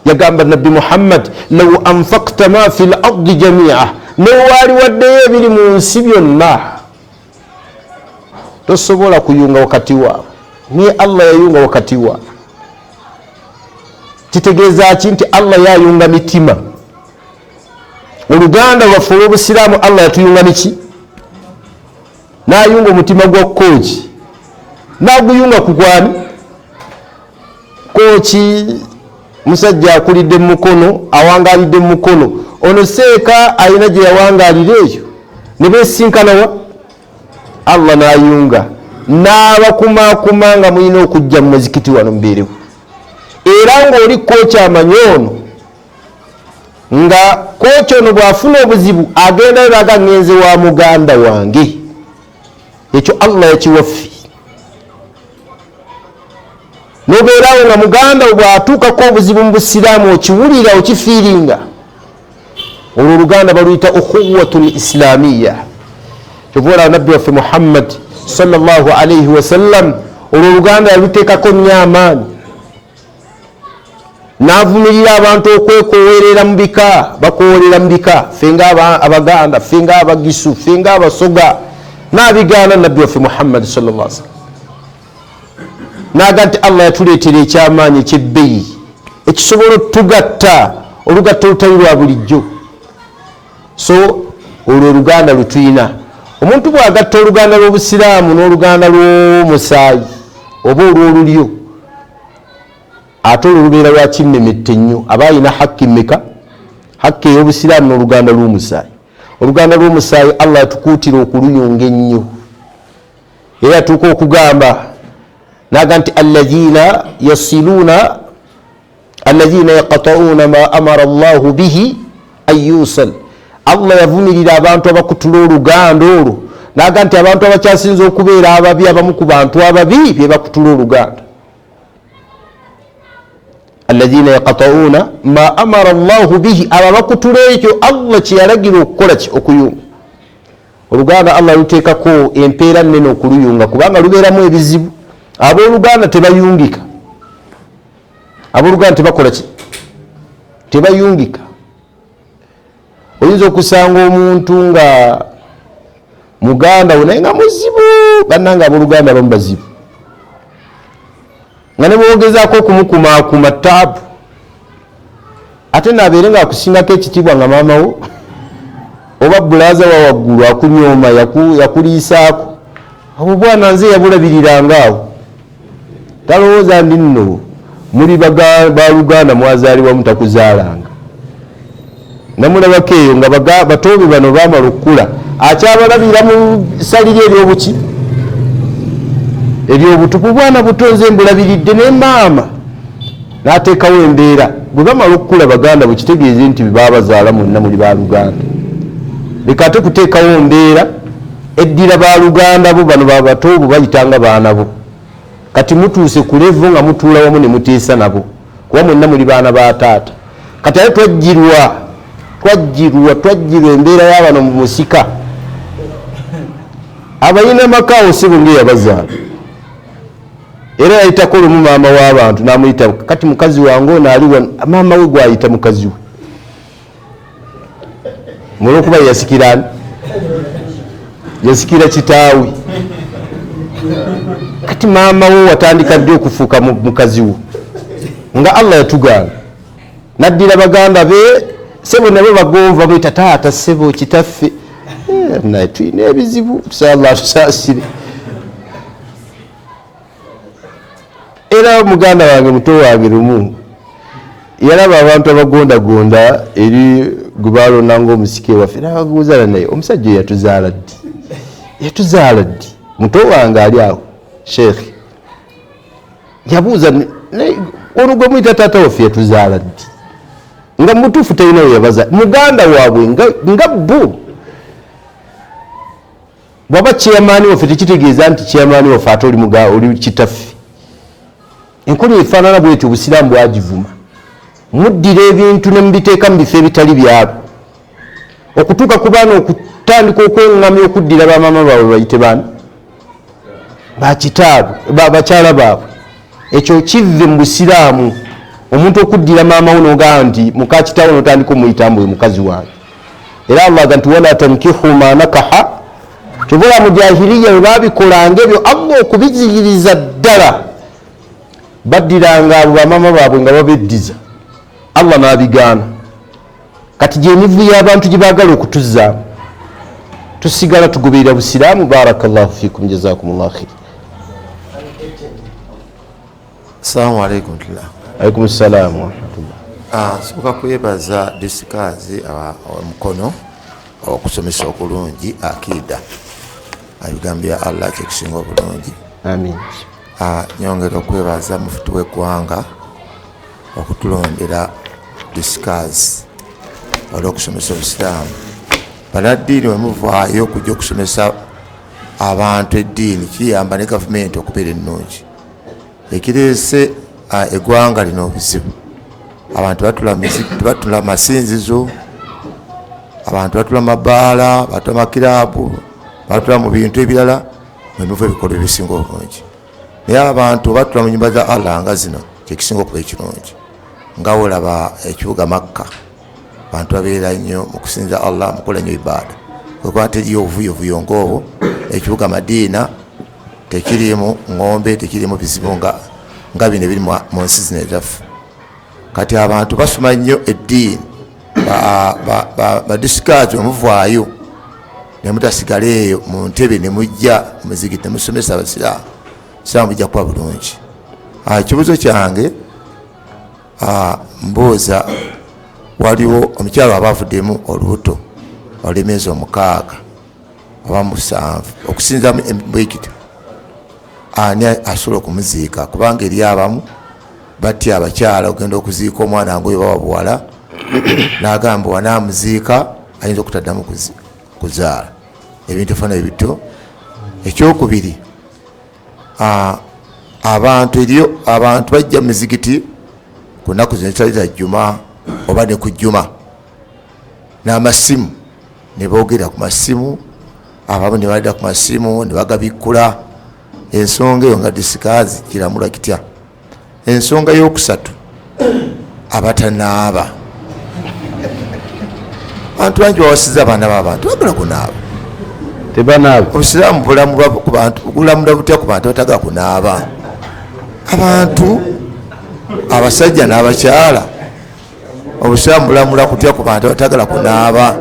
Yagamba Nabbi Muhammad law anfaqta ma fil ardi jami'a, newaali waddeyo ebiri mu nsi byonna tosobola kuyunga wakati waabwe, naye Allah yayunga wakati waabwe. Kitegeeza ki? Nti Allah yayunga mitima. Oluganda lwaffe olw'Obusiraamu Allah yatuyunga niki? N'ayunga omutima gwa kooki, n'aguyunga ku gwani? Kooki musajja akulidde mu mukono, awangalidde mu mukono, ono seeka alina gye yawangaalira eyo, ne beesinkana wa? Allah n'ayunga n'abakumaakuma nga mulina okujja mu muzikiti wano mubeerewo. Era ng'oli kooki amanyi ono, nga kooki ono bw'afuna obuzibu agenda eraga ngenze wa muganda wange. Ekyo Allah yakiwaffe. Nobeerawo nga muganda bw'atuukako obuzibu mu Busiraamu okiwulira okifiiringa, olwo oluganda baluyita ukhuwatul islamiya. Kyova nabbi waffe Muhammad sallallahu alayhi wasallam olwo oluganda yaluteekako nnyo amaanyi, n'avumirira abantu okwekowerera mu bika, bakowerera mu bika, ffe nga Abaganda, ffe nga Abagisu, ffe nga Abasoga, n'abigaana nabbi waffe Muhammad sallallahu alayhi wasallam. Naga nti Allah yatuleetera ekyamaanyi ekyebbeeyi ekisobola otugatta, olugatta olutali lwa bulijjo. So olwo oluganda lwe tulina. Omuntu bw'agatta oluganda lw'Obusiraamu n'oluganda lw'omusaayi oba olw'olulyo, ate olwo lubeera lwa kimmemette nnyo. Aba alina hakki mmeka? Hakki ey'Obusiraamu n'oluganda lw'omusaayi. Oluganda lw'omusaayi Allah yatukuutira okuluyunga ennyo, era yatuuka okugamba naga nti alladhina yasiluna alladhina yaqta'una ma amara Allahu bihi an yusal. Allah yavumirira abantu abakutula oluganda olwo, naga nti abantu abakyasinza okubeera ababi, abamu ku bantu ababi bye bakutula oluganda. Alladhina yaqta'una ma amara Allahu bihi, abo bakutula ekyo Allah kye yalagira okukola ki? Okuyunga. Oluganda Allah luteekako empeera nnene okuluyunga kubanga lubeeramu ebizibu. Abooluganda tebayungika, abooluganda tebakola ki? Tebayungika. Oyinza okusanga omuntu nga muganda we naye nga muzibu, bannanga abooluganda abamu bazibu, nga ne boogezaako okumukumaakuma taapu, ate naabeere nga akusingako ekitiibwa nga maama wo oba bulaaza wa waggulu akunyooma yakuliisaako, abo bwana nze yabulabiriranga awo. Talowooza ndi nno muli baluganda mwazaalibwa mutakuzaalanga, namulabako eyo nga batoobe bano baamala okukula, akyabalabira mu ssaliri ery'obuki? Ery'obutupu. Bwana buto nze mbulabiridde ne maama n'ateekawo embeera. Bwe bamala okukula baganda bwe kitegeeze nti baabazaala mwenna muli baluganda. Leka ate kuteekawo mbeera eddira baluganda bo bano babato bo bayitanga baana bo. Kati mutuuse ku levo nga mutuula wamu ne muteesa nabo, kuba mwenna muli baana ba taata. Kati ate twajjirwa embeera y'abano mu musika abayina makaawo si bunge yabazaala era yayitako olumu maama w'abantu n'amuyita kati mukazi wange ono aliwa maama we gwayita mukazi we mulwokuba yasikira kitaawe kati maama we watandika ddi okufuuka mukazi wo nga Allah yatugamba naddira baganda be sebo nabo bagonva bwita taata sebo kitaffe naye tulina ebizibu tusala tusaasire era muganda wange muto wange lumu yalaba abantu abagondagonda eri gubalona ng'omusike waffe nababuuzana naye omusajja yatuzaala ddi muto wange ali awo sheekhe yabuuza ono gwe muyita taata waffe yatuzaala ddi nga mutuufu talina we yabaza muganda waabwe nga bo bwaba chairman waffe tekitegeeza nti chairman waffe ate oli kitaffe enkola efaanana bwetyo obusiraamu bwagivuma muddira ebintu ne mubiteeka mu bifo ebitali byabo okutuuka ku baana okutandika okweŋŋamya okuddira bamaama baabwe bayite baana bakitaabwe bakyala baabwe ekyo kive mu busiraamu omuntu okuddira maama we n'ogamba nti muka kitaawe n'otandika omuyitamu bwe mukazi wange era Allah aga nti wala tankihu ma nakaha kyobula mu jahiliya bwe babikolanga ebyo Allah okubiziyiriza ddala baddiranga abo bamaama baabwe nga babeddiza Allah n'abigaana kati gy'emivu y'abantu gye baagala okutuzzaamu tusigala tugoberera busiraamu. Barakallahu fikum jazakumullahu khair. Assalamu alaikum. Alaikum salam wa rahmatullah. Soka kwebaza disikazi omukono okusomesa okulungi akida ayugambya Allah kyekisinga obulungi. Amin. Nyongera okwebaza mufuti w'eggwanga okutulondera disikazi olw'okusomesa obusiraamu. Banaddiini bwe muvaayo okujja okusomesa abantu eddiini kiyamba ne gavumenti okubeera ennungi. Ekireese eggwanga lino obuzibu, abantu batula masinzizo, abantu batula mabaala, batula makiraabu, batula mu bintu ebirala mwemuva ebikolwa ebisinga obulungi. Naye abantu batula mu nyumba za Allah nga zino kyekisinga okuba ekirungi. Nga olaba ekibuga Makka abantu babeera nnyo mu kusinza Allah, mukola nnyo ibaada. Kuba teriyo obuvuyovuyo ng'obwo. Ekibuga Madiina tekirimu ng'ombe, tekirimu bizibu nga bino ebiri mu nsi zino ezaffe. Kati abantu basoma nnyo eddiini, badisikazi omuvaayo ne mutasigala eyo mu ntebe ne mujja mu muzikiti ne musomesa abasiraamu, obusiraamu bujja kuba bulungi. Ekibuzo kyange mbooza waliwo omukyalo aba avuddemu olubuto olw'emyezi 6 oba 7 okusinza embwekiti, ani asobola okumuziika? Kubanga eri abamu batya abakyala ogenda okuziika omwana nga oyo baba buwala n'agamba wanaamuziika ayinza okutaddamu kuzaala ebintu fana ebito. Ekyokubiri, abantu bajja mu mizikiti ku nnaku zino zitali za jjuma oba ne ku jjuma n'amasimu ne boogera ku masimu, abamu ne balida ku masimu ne bagabikkula. Ensonga eyo nga disikazi kiramula kitya? Ensonga y'okusatu, abatanaaba. Abantu bangi bawasiza abaana b'abantu bagala kunaaba, tebanaaba. Obusiraamu bulamula butya ku bantu batagala kunaaba? Abantu abasajja n'abakyala, obusiraamu bulamula kutya ku bantu batagala kunaaba?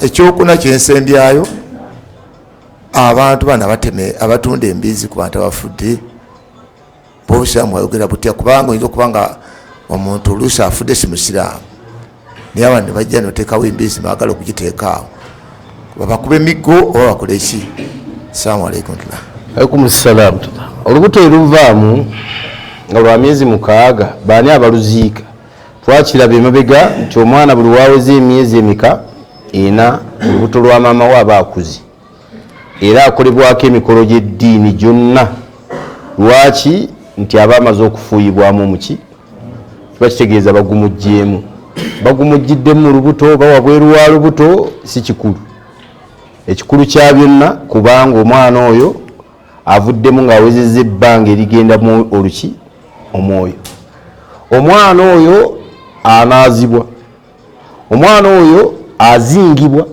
Ekyokuna kyensembyayo, abantu bana bateme abatunda embizi ku bantu abafudde, obusiraamu bwayogera butya? Kubanga oyinza okuba nga omuntu oluusi afudde si musiraamu, naye abantu ne bajja noteekawo embizi baagala okugiteekaawo, babakube emiggo oba bakole ki? Assalamu alaikum. Alaikum salam. Olubuto eruvaamu nga lwa myezi 6 baani abaluziika? Twakiraba emabega nti omwana buli waweza emyezi emika 4 olubuto lwa maama we aba akuze era akolebwako emikolo gy'eddiini gyonna. Lwaki? Nti aba amaze okufuuyibwamu muki? Kiba kitegeeza bagumuggyemu, bagumuggiddemu mu lubuto oba wabweru wa lubuto si kikulu. ekikulu kya byonna kubanga omwana oyo avuddemu ng'awezezza ebbanga erigenda mu oluki omwoyo. Omwana oyo anaazibwa, omwana oyo azingibwa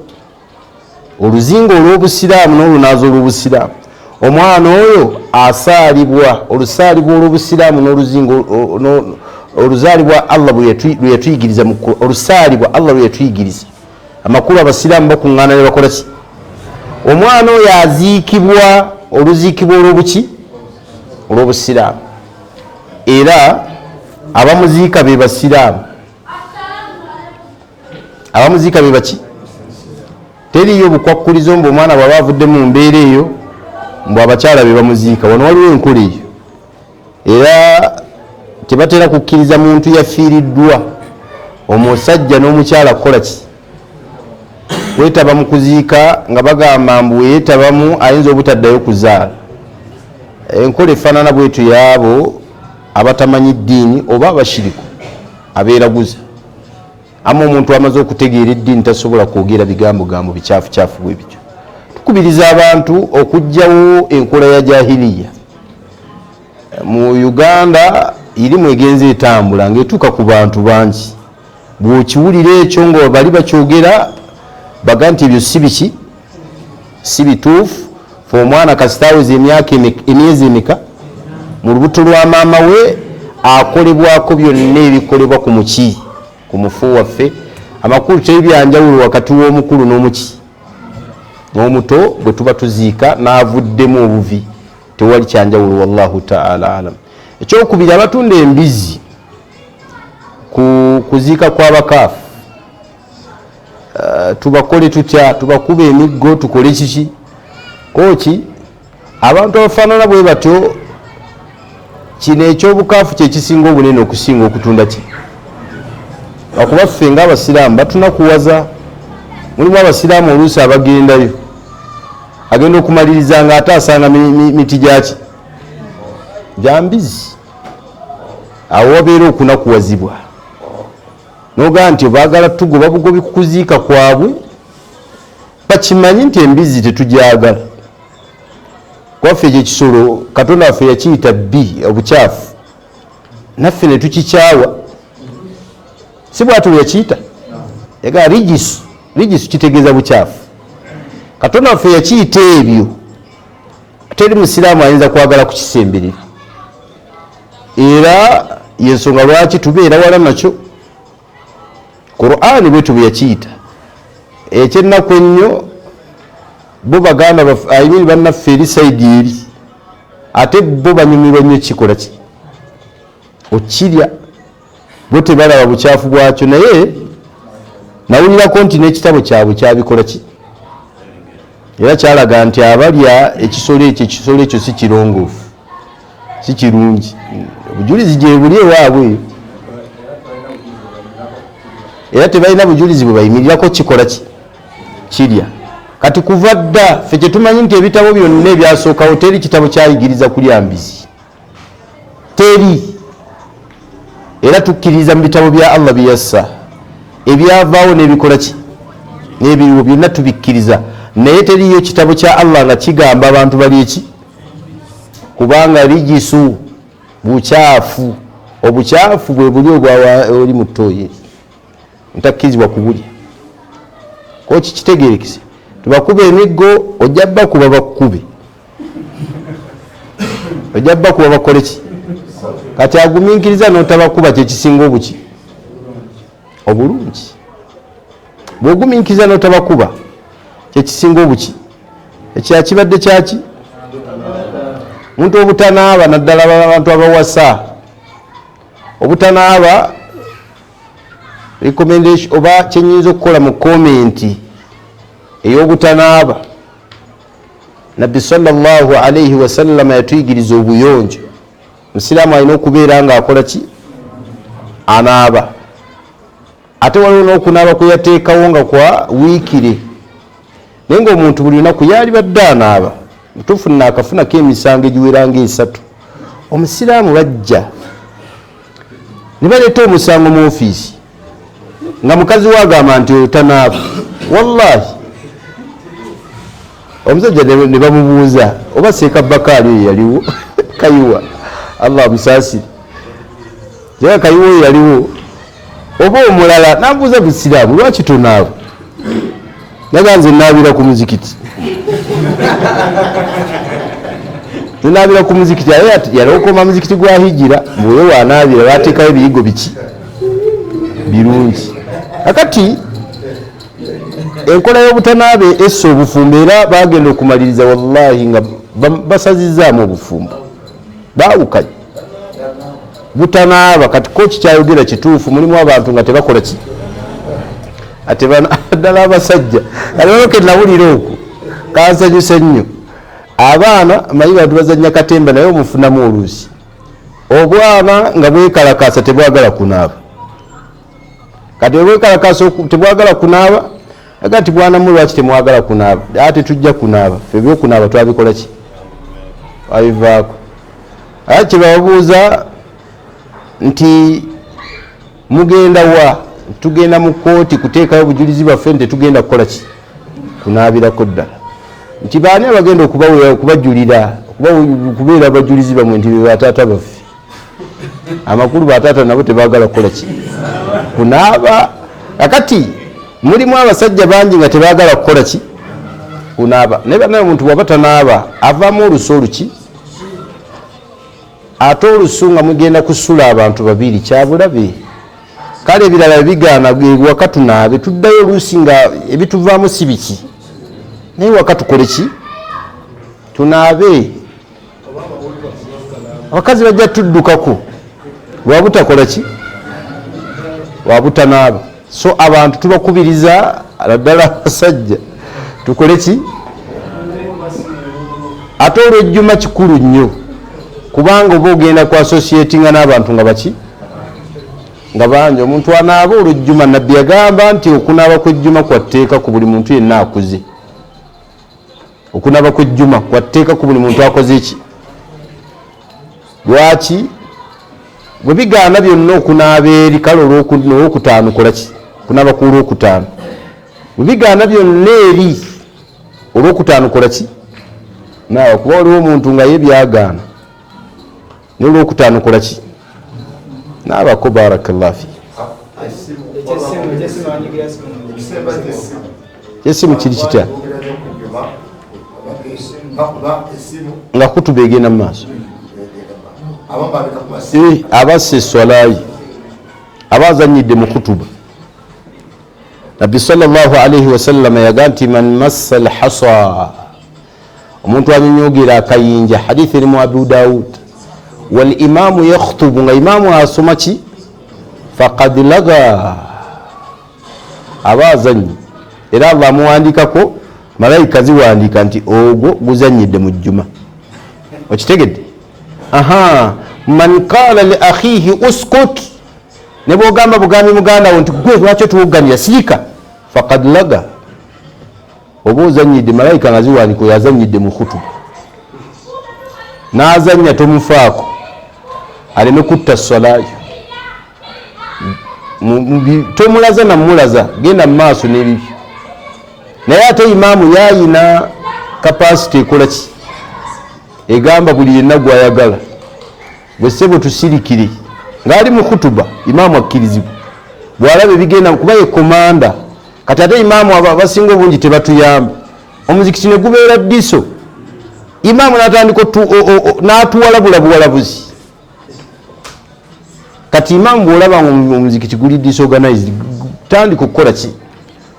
oluzingo olw'obusiraamu n'olunaazi olw'obusiraamu. Omwana oyo asaalibwa olusaalibwa olw'obusiraamu n'oluzingo oluzaalibwa Allah lwe yatuyigiriza olusaalibwa Allah lwe yatuyigiriza. Amakulu abasiraamu bakuŋŋaana ne bakola ki? Omwana oyo aziikibwa oluziikibwa olw'obuki olw'obusiraamu, era abamuziika be basiraamu. Abamuziika be baki? Teriyo bukwakkulizo mbu omwana bw'aba avudde mu mbeera eyo mbu abakyala be bamuziika. Wano waliwo enkola eyo, era tebatera kukkiriza muntu yafiiriddwa omusajja n'omukyala kukola ki? Weetaba mu kuziika nga bagamba mbu weetabamu ayinza obutaddayo kuzaala. Enkola efaanana bwetyo yaabo abatamanyi ddiini oba abashiriku abeeraguza. Ama omuntu amaze okutegeera eddiini tasobola kwogera bigambo bicaafu bwe bityo. Tukubiriza abantu okuggyawo enkola ya jahiliya. Mu Uganda irimu egenza etambula ng'etuuka ku bantu bangi. Bw'okiwulira ekyo nga bali bakyogera baga nti ebyo si biki, si bituufu. Fe omwana kasita aweza emyezi emeka mu lubuto lwa maama we akolebwako byonna ebikolebwa ku muki, ku mufu waffe. Amakulu teri byanjawulo wakati w'omukulu n'omuki n'omuto bwe tuba tuziika n'avuddemu obuvi, tewali kyanjawulo. Wallahu ta'ala alam. Ekyokubiri, abatunda embizi ku kuziika kw'abakaafu tubakole tutya? Tubakuba emiggo, tukole kiki? Koki abantu abafaanana bwe batyo, kino ekyobukaafu kyekisinga obunene okusinga okutunda ki? Okuba ffe ng'abasiraamu batunakuwaza. Mulimu abasiraamu oluusi abagendayo, agenda okumaliriza nga ate asanga miti gyaki gyambizi. Awo wabeera okunakuwazibwa, noga nti baagala tugoba bugobi kukuziika kwabwe, bakimanyi nti embizi tetugyagala. Kwaffe ekyo ekisolo Katonda waffe yakiyita bbi, obukyafu, naffe ne tukikyawa. Si bwatu bwe yakiyita? Yagaa rigisu. Rigisu kitegeeza bukyafu. Katonda waffe yakiyita ebyo. Teri musiraamu ayinza kwagala kukisemberera, era yensonga lwaki tubeera wala nakyo. Qur'ani bwetu bwe yakiyita. Ekyennaku ennyo bo baganda ayimiri bannaffe eri sayidi eri, ate bo banyumirwa nnyo kikola ki? Okirya. Bo tebalaba bukyafu bwakyo, naye nawulirako nti n'ekitabo kyabwe kyabikola ki? Era kyalaga nti abalya ekisolo ekyo si kirongoofu, si kirungi. Obujulizi gye buli ewaabwe eyo, era tebalina bujulizi bwe bayimirirako kikola ki? Kirya. Kati kuva dda ffe kyetumanyi nti ebitabo byonna ebyasookawo teri kitabo kyayigiriza kulya mbizi, teri. Era tukkiriza mu bitabo bya Allah byassa, ebyavaawo n'ebikola ki? N'ebiriwo byonna tubikkiriza, naye teriyo kitabo kya Allah nga kigamba abantu bali eki? Kubanga rigisu, bukyafu. Obukyafu bwe buli obwoli mu ttooyi, ntakkirizibwa kubulya. Koki kitegeerekese? Tubakuba emiggo, ojja bakuba bakube, ojja bakuba bakole ki? Kati agumiikiriza n'otabakuba kyekisinga obuki? Obulungi. Bw'ogumiikiriza n'otabakuba kyekisinga obuki? Ekyakibadde kyaki? Omuntu obutanaaba, naddala abantu abawasa, obutanaaba recommendation oba kyenyinza okukola mu komenti ey'obutanaaba. Nabbi sallallahu alayhi wasallam yatuyigiriza obuyonjo. Musiraamu alina okubeera ng'akola ki? Anaaba. Ate waliwo n'okunaaba kwe yateekawo nga kwa wiikire, naye ng'omuntu buli lunaku yaali badde anaaba. Mutuufu naakafunako emisango egiwera ng'esatu. Omusiraamu bajja ne baleeta omusango mu ofiisi nga mukazi we agamba nti otanaaba. Wallahi omusajja ne bamubuuza oba Seeka Bakaali oyo yaliwo Kayiwa Allah amusaasire jaa Kayiwa oyo yaliwo oba omulala nabuuza busiraamu lwaki tonaaba naganze naabira ku muzikiti naabira ku muzikiti yalokoma muzikiti gwa Hijira bwoyo wanaabira bateekayo ebiyigo biki birungi akati enkola y'obutanaabe essa obufumbo era bagenda okumaliriza wallahi nga basazizaamu obufumbo baawukanye butanaaba kati ko kikyayogera kituufu mulimu abantu nga tebakola ki ate ddala abasajja alibaloke nawulira okwo kansanyusa nnyo abaana manyi bantu bazannya katemba naye omufunamu oluusi obwana nga bwekalakasa tebwagala kunaaba kati bwekalakasa tebwagala kunaaba agati bwanamu lwaki temwagala kunaaba ate tujja kunaaba fe byokunaaba twabikola ki abivaako ate kyebababuuza nti mugenda wa tugenda mu kooti kuteekayo obujulizi bwaffe nti tetugenda kukola ki kunaabirako ddala nti baani abagenda okubajulira kubeera abajulizi bamwe nti bebataata baffe amakulu bataata nabo tebaagala kukola ki kunaaba akati mulimu abasajja bangi nga tebaagala kukola ki kunaaba naye banaye omuntu waba tanaaba avaamu olusu oluki ate olusu nga mugenda kusula abantu babiri kyabulabe kale ebirala bigaana waka tunaabe tuddayo oluusi nga ebituvaamu si biki naye waka tukole ki tunaabe abakazi bajja tuddukako wabutakola ki wabutanaaba so abantu tubakubiriza ddala abasajja tukole ki ate olwejjuma kikulu nnyo kubanga oba ogenda ku associatinga n'abantu nga baki nga bangi omuntu anaaba olwejjuma nabbi yagamba nti okunaaba kwejjuma kwatteeka ku buli muntu yenna akuze okunaaba kwejjuma kwatteeka ku buli muntu akoze eki lwaki bwe bigaana byonna okunaaba eri kale olwokutaano kola ki kunaaba ku olwokutaano bwe bigaana byonna eri olwokutaano kola ki naawe kuba waliwo omuntu nga ye byagaana naye olwokutaano kola ki naabako barakallah fi kyesimu kiri kitya nga kutuba egenda mu maaso abasse eswalayi abazanyidde mu kutuba nabbi sallallahu alaihi wasallama yaga nti man massa alhasa omuntu anyonyogera akayinja hadithi erimu Abu Daud walimamu yakhutubu nga imamu asoma ki faqad laga abazanyi era Allah amuwandikako malayika ziwandika nti ogwo guzanyidde mu jjuma okitegedde man qala li akhihi uskut ne bwogamba bugambi muganda wo nti gwe lwaki otuwogganira sirika faqad laga oba ozanyidde malayika nga ziwandika yazanyidde mu khutuba n'azanya tomufaako aleme kutta swalayo tomulaza namulaza genda mu maaso n'ebibyo naye ate imaamu yayina kapasite ekola ki egamba buli yenna gwayagala bwe ssebo tusirikire ng'ali mu khutuba imaamu akkirizibwa bw'alaba ebigenda kuba ye komanda kati ate imaamu abasinga obungi tebatuyamba omuzikiti ne gubeera ddiso imaamu n'atandika n'atuwalabula buwalabuzi kati imaamu bw'olaba omuzikiti guli disorganized tandika okukola ki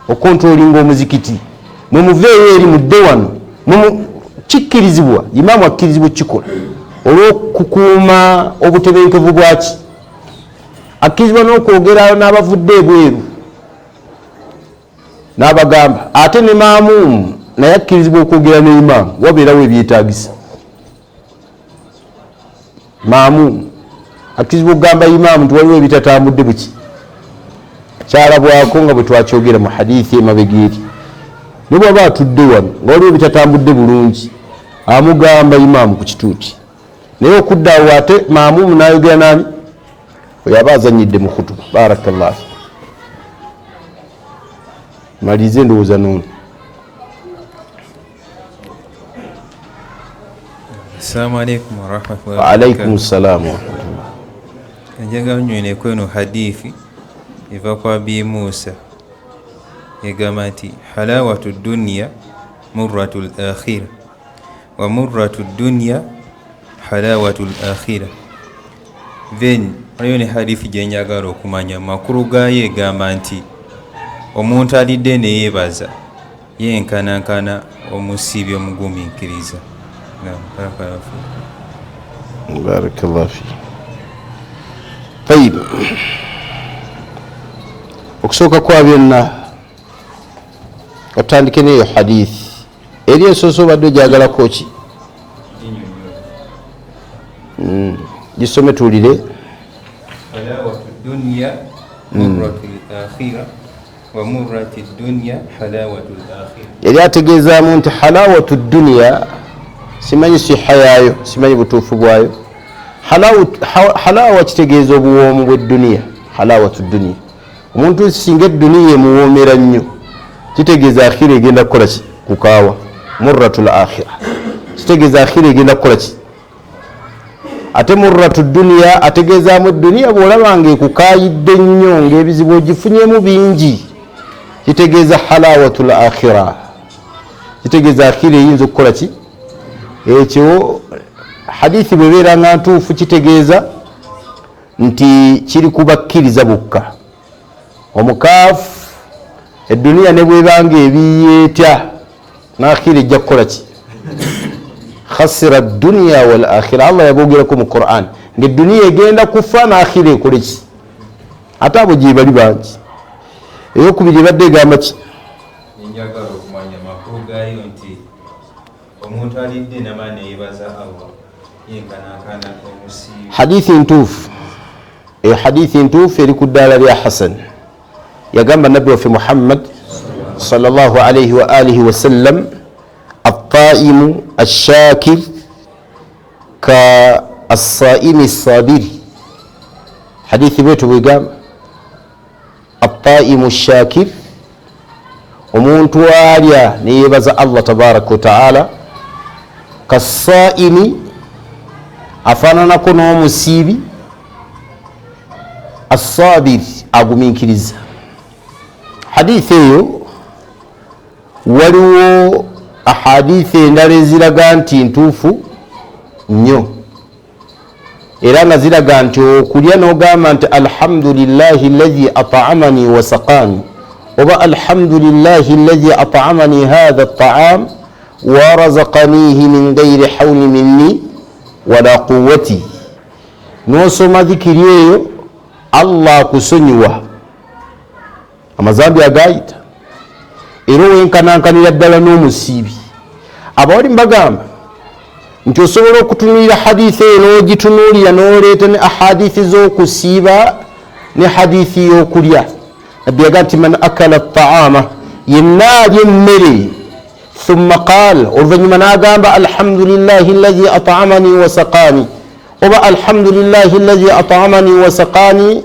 okontrolinga omuzikiti mwe muveeyo eri mudde wano kikkirizibwa imaamu akkirizibwa kikola olw'okukuuma obutebenkevu bwaki akkirizibwa n'okwogera n'abavudde ebweru n'abagamba ate ne maamuumu naye akkirizibwa okwogera ne imaamu wabeerawo ebyetaagisa maamuumu akkirizibwa okugamba imaamu nti waliwo ebitatambudde buki kyalabwako nga bwe twakyogera mu hadithi emabega eri ne bwaba atudde wano nga waliwo ebitatambudde bulungi amugamba imaamu ku kituuti naye okuddaawo ate maamuumu n'ayogera nani oyo aba azanyidde mu khutuba barakallah malirize endowooza n'ono Assalamu alaikum warahmatullahi Waalaikum salam wa njagala nywoneko eno hadithi eva kwa Abi Musa egamba nti halawatu dunya murratu al-akhira wa murratu dunya halawatu al-akhira. Then waliyo ne hadithi gye njagala okumanya makulu gaayo egamba nti omuntu alidde ne yeebaza yenkanankana omusiibi omugumiikiriza. Barakallahu fi. Tayib. Okusooka kwa byonna otandike neyo hadithi eri ensooso obadde ogyagalako ki? Gisome tuwulire. Halawatu dunya murratu al-akhira wa murratu dunya halawatu al-akhira. Yali ategeezaamu nti halawatu dunya, simanyi siha yaayo, simanyi butuufu bwayo. Halawa kitegeeza obuwoomu bw'edduniya. Halawatu dunya, omuntu singa edduniya emuwoomera nnyo kitegeeza akhira egenda kukola ki? Kukaawa. Murratu al-akhira kitegeeza akhira egenda kukola ki? Ate murratu dunya ategeezaamu edduniya bw'olaba ng'ekukaayidde nnyo ng'ebizibu ogifunyemu bingi, kitegeeza halawatu al-akhira, kitegeeza akhira eyinza okukola ki? Ekyo hadithi bwebeera nga ntuufu kitegeeza nti kiri kubakkiriza bokka. Omukaafu edduniya ne bwebanga ebiyeetya n'akhira ejja kukola ki? Khasira dunya wal akhira. Allah yabogerako mu Quran ng'edduniya egenda kufa n'akhira ekole ki? Ate abo gye bali bangi. Eyokubiri ebadde egamba ki? Njagala okumanya makulu gaayo nti omuntu alidde nama neyebaza Allah yenkanankana omusiibi. Hadithi ntuufu, hadithi ntuufu eri ku ddaala lya Hasan. Yagamba nabbi waffe Muhammad sallallahu alayhi wa alihi wa sallam, at-taimu ash-shakir ka as-saimi as-sabiri. Hadithi bwetu bwegamba at-taimu ash-shakir, omuntu alya neyebaza Allah tabaraka wa taala, kasaimi afaananako n'omusiibi, as-sabiri agumiikiriza. Hadithi eyo waliwo ahadithi endala eziraga nti ntuufu nnyo, era nga ziraga nti okulya n'ogamba nti alhamdulillahi alladhi at'amani wa saqani, oba alhamdulillahi alladhi at'amani hadha at-ta'am wa razaqanihi min ghairi hawli minni wala quwwati. N'osoma dhikiri eyo Allah akusonyiwa amazambi agayita, era owenkanankanira ddala n'omusiibi. Abawali mbagamba nti osobola okutunuulira hadithi eyo n'ogitunuulira n'oleeta ne ahadithi z'okusiiba ne hadithi y'okulya. Nabbi yagamba nti man akala at-ta'ama, yenna alya emmere thumma qaala, oluvannyuma n'agamba alhamdulillahi alladhi at'amani wa saqani, oba alhamdulillahi alladhi at'amani wa saqani,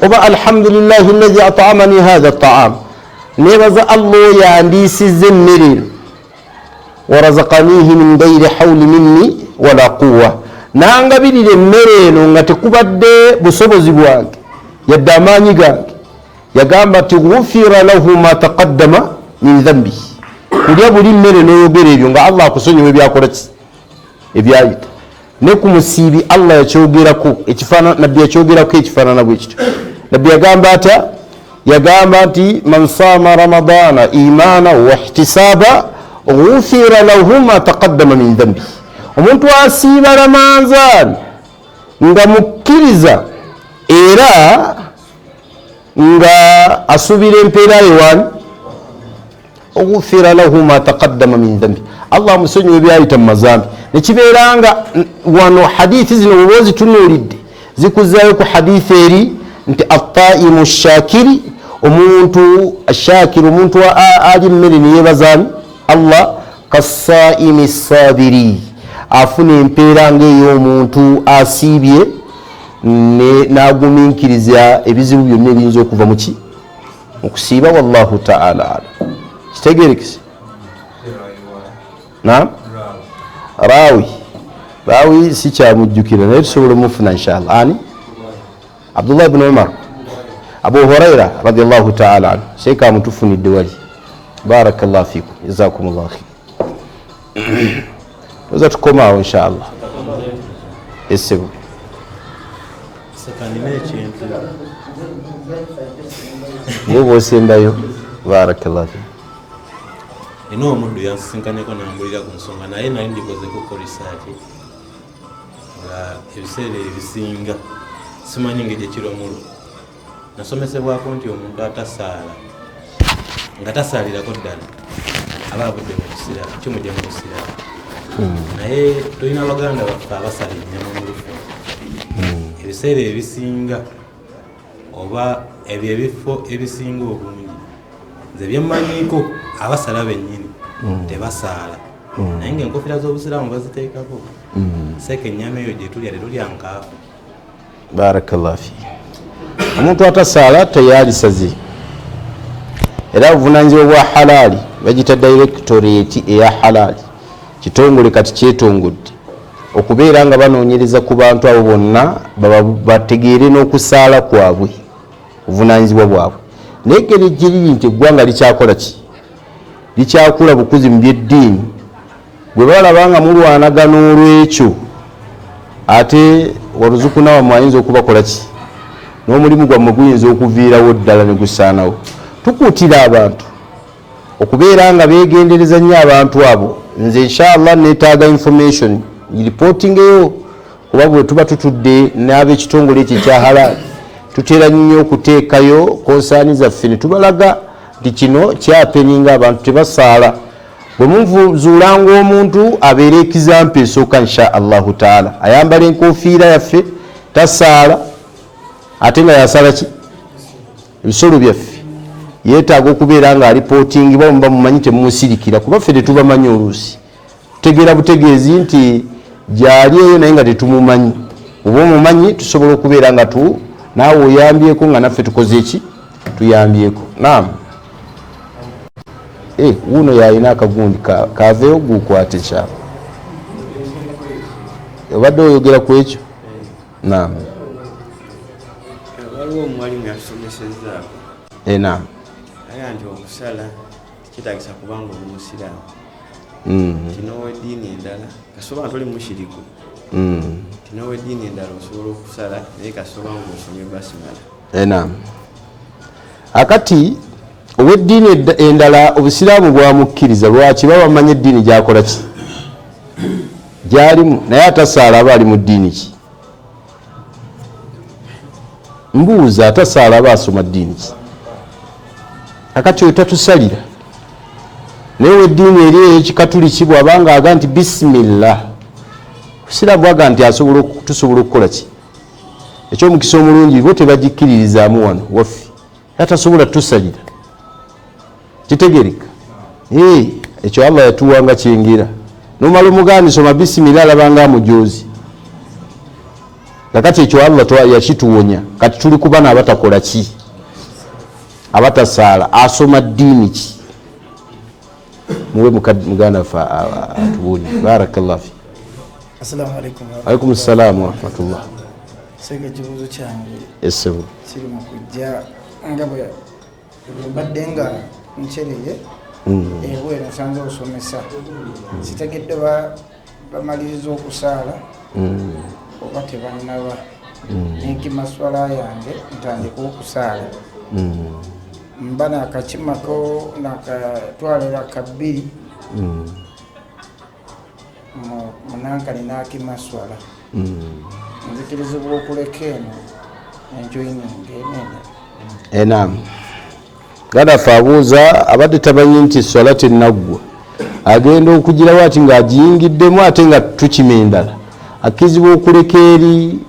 oba alhamdulillahi alladhi at'amani hadha at-ta'am, nebaza Allah yandiisizza emmere wa razaqanihi min ghairi hawli minni wala quwwa, nangabirira emmere eno nga tekubadde busobozi bwange yadde amaanyi gange. Yagamba ti ghufira lahu ma taqaddama min dhanbi, kulya buli mmere n'oyogera ebyo nga Allah akusonyiwa ebyakola ki? Ebyayita. Ne ku musiibi Allah yakyogerako ekifaanana, nabbi yakyogerako ekifaanana bwe kityo. Nabbi yagamba ata? Yagamba nti man saama ramadana imana wa ihtisaba ghufira lahu ma taqaddama min dhanbi. Omuntu asiiba Ramanzaan nga mukkiriza era nga asubira empeera yewaani, ghufira lahu ma taqaddama min dhanbi, Allah amusonyiwa ebyayita mu mazambi. Nekibeera nga wano hadithi zino bwe ozitunuulidde zikuzaayo ku hadithi eri nti at-taimu ash-shakiri, omuntu ash-shakiri, omuntu ali mmere neyebazaani Allah, kasaimi as-sabiri, afuna empeera ng'ey'omuntu asiibye n'agumiikiriza ebizibu byonna ebiyinza okuva mu ki? Mu kusiiba. Wallahu ta'ala alam. Kitegeerekese? Naam? Raawi baawi sikyamujjukira naye tusobola omufuna inshallah. Ani? Abdullah ibn Umar, Abu Huraira radiyallahu ta'ala anhu. Sheikh amutufunidde wali. Barakallahu fikum, jazakumullahu khair. Tuza tukomaawo inshallah. Essebo sekanina ekintu bwoba osembayo. Barakallahu fikum. ina omuddu yansisinkaneko nambulira ku nsonga naye nali ndikozeko kolisaaki nga ebiseera ebisinga simanyi ngeri ekiromulo nasomesebwako nti omuntu atasaala nga tasaalirako ddala aba avudde mu busiraamu kimujja mu busiraamu naye tulina baganda baffe abasala ennyama mu lufu ebiseera ebisinga oba ebyo ebifo ebisinga obungi nze byemmanyiiko abasala bennyini tebasaala naye ngaenkofira z'obusiraamu baziteekako seeka ennyama eyo gye tulya tetulya nkaafu. Barakallahu fi. Omuntu atasaala teyalisaze era obuvunanyizibwa bwa halaali bagita directorate eya halaali kitongole kati kyetongodde okubeera nga banoonyereza ku bantu abo bonna bategeere n'okusaala kwabwe obuvunanyizibwa bwabwe. Naye engeri gyeriri nti eggwanga likyakola ki? Likyakula bukuzi mu byeddiini. Bwe balaba nga mulwanagana olw'ekyo ate waluzukuna wammwe ayinza okubakola ki? N'omulimu gwammwe guyinza okuviirawo ddala ne gusaanawo. Tukuutira abantu okubeera nga beegendereza nnyo abantu abo. Nze inshallah neetaaga information reportingeyo kuba bwe tuba tutudde n'ab'ekitongole ekyo ekya halaali tutera nnyo okuteekayo konsaani zaffe ne tubalaga nti kino kyapeninga abantu tebasaala. Bwe muzuulanga omuntu abeera ekizampa esooka insha allahu taala ayambala enkofiira yaffe tasaala ate nga yasaala ki? Ebisolo byaffe yeetaaga okubeera nga alipootingibwa muba mumanyi temumusirikira kuba ffe tetubamanyi oluusi tutegeera butegeezi nti gyali eyo naye nga tetumumanyi. Oba omumanyi tusobola okubeera nga naawe oyambyeko nga naffe tukoze eki? Tuyambyeko. Naam. Wuno yalina akagundi kaveewo gukwate kyabo. Obadde oyogera ku ekyo? Naam. Waliwo omwalimu yatusomesezzaako. Naam. Aya nti okusala kitagisa kubanga oli musiraamu. Tinoowa eddiini endala kasoba nti oli mushiriku. Tinoowa eddiini endala osobola okusala naye kasoba nga osomye basimala. Naam. Akati obweddiini endala obusiraamu bwamukkiriza lwaki baba bamanyi eddiini gyakola ki? Gyalimu naye atasaala aba ali mu ddiini ki? Mbuuza, atasaala aba asoma ddiini ki? Akati oyo tatusalira naye weddiini eri ey'ekikatuliki bw'abanga aga nti bisimillah obusiraamu bwaga nti tusobola okukola ki? Ekyomukisa omulungi bo tebagikkiririzaamu wano waffe atasobola tusalira kitegereka. Ekyo Allah yatuwanga kyengera nomala omugani soma bisimillah alabanga amujoozi kakati ekyo Allah yakituwonya kati tuli ku bana abatakola ki? Abatasaala. Asoma ddiini ki? Muwe muganda waffe atubuulire. Barakallahu fi. Assalamu alaikum. Alaikum assalamu wa rahmatullah. Sega kibuuzo kyange Essebo kiri mu kujja nga bwe mbadde nga nkyereye ebweru nsanze osomesa sitegedde bamaliriza okusaala oba tebannaba n'ekimaswala yange ntandika okusaala mba nakakimako nakatwalira kabbiri munankani n'akimaswala nzikirizibwa okuleka eno enjoyininga enene. Naam. Gadafa abuuza abadde tamanyi nti swala tennaggwa agenda okugirawo ati ng'agiyingiddemu ate nga tukima endala akkizibwa okuleka eri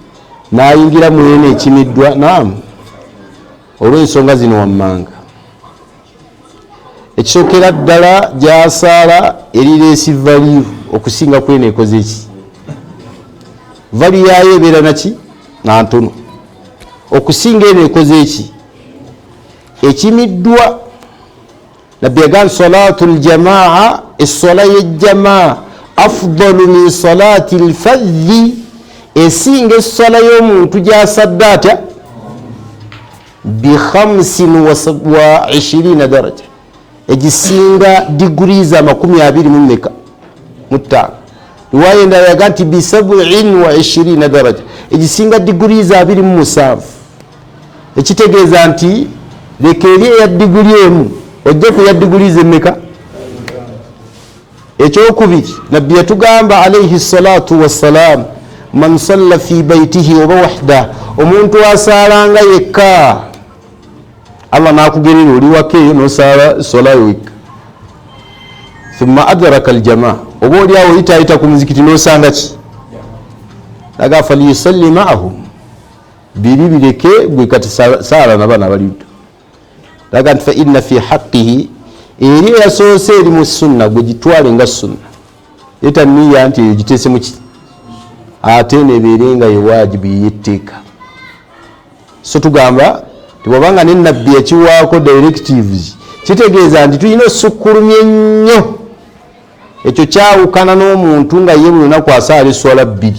n'ayingira mu eno ekimiddwa. Naam. Olw'ensonga zino wammanga ekisookera ddala gy'asaala erireesi value okusinga kweno ekoze eki? Value yayo ebeera naki? Nantono okusinga eno ekoze eki? Ekimiddwa. Nabbi yagaa salatu ljamaa essola y'ejjamaa afdalu min salati lfadhi esinga essala y'omuntu gyasadde atya bi25 daraja egisinga degrees 25 riwaya endala yaga nti bi27 daraja egisinga degrees 27 ekitegeeza nti leka eri eya diguli emu ojja ku ya degrees emeka. ekyokubiri nabbi yatugamba alayhi salatu wassalam man salla fi baitihi oba wahda omuntu asaalanga yekka Allah nakugerera oli waka eyo nosala sola wekka thumma adraka aljamaa oba oli awo oyitaayita ku muzikiti nosanga ki laga falyusalli maahum biri bireke gwe kati saala nabana abaliddo laga nti fa inna fi haqqihi eri yasoose eri mu sunna gwe gitwale nga sunna etaniya nti eyo giteese muki ate nebeerenga yewajibu yetteeka. So tugamba tibwabanga nenabbi yakiwaako directives kitegeeza nti tulina osukkulumya ennyo. Ekyo kyawukana n'omuntu nga ye buli lunaku asaala eswala 2.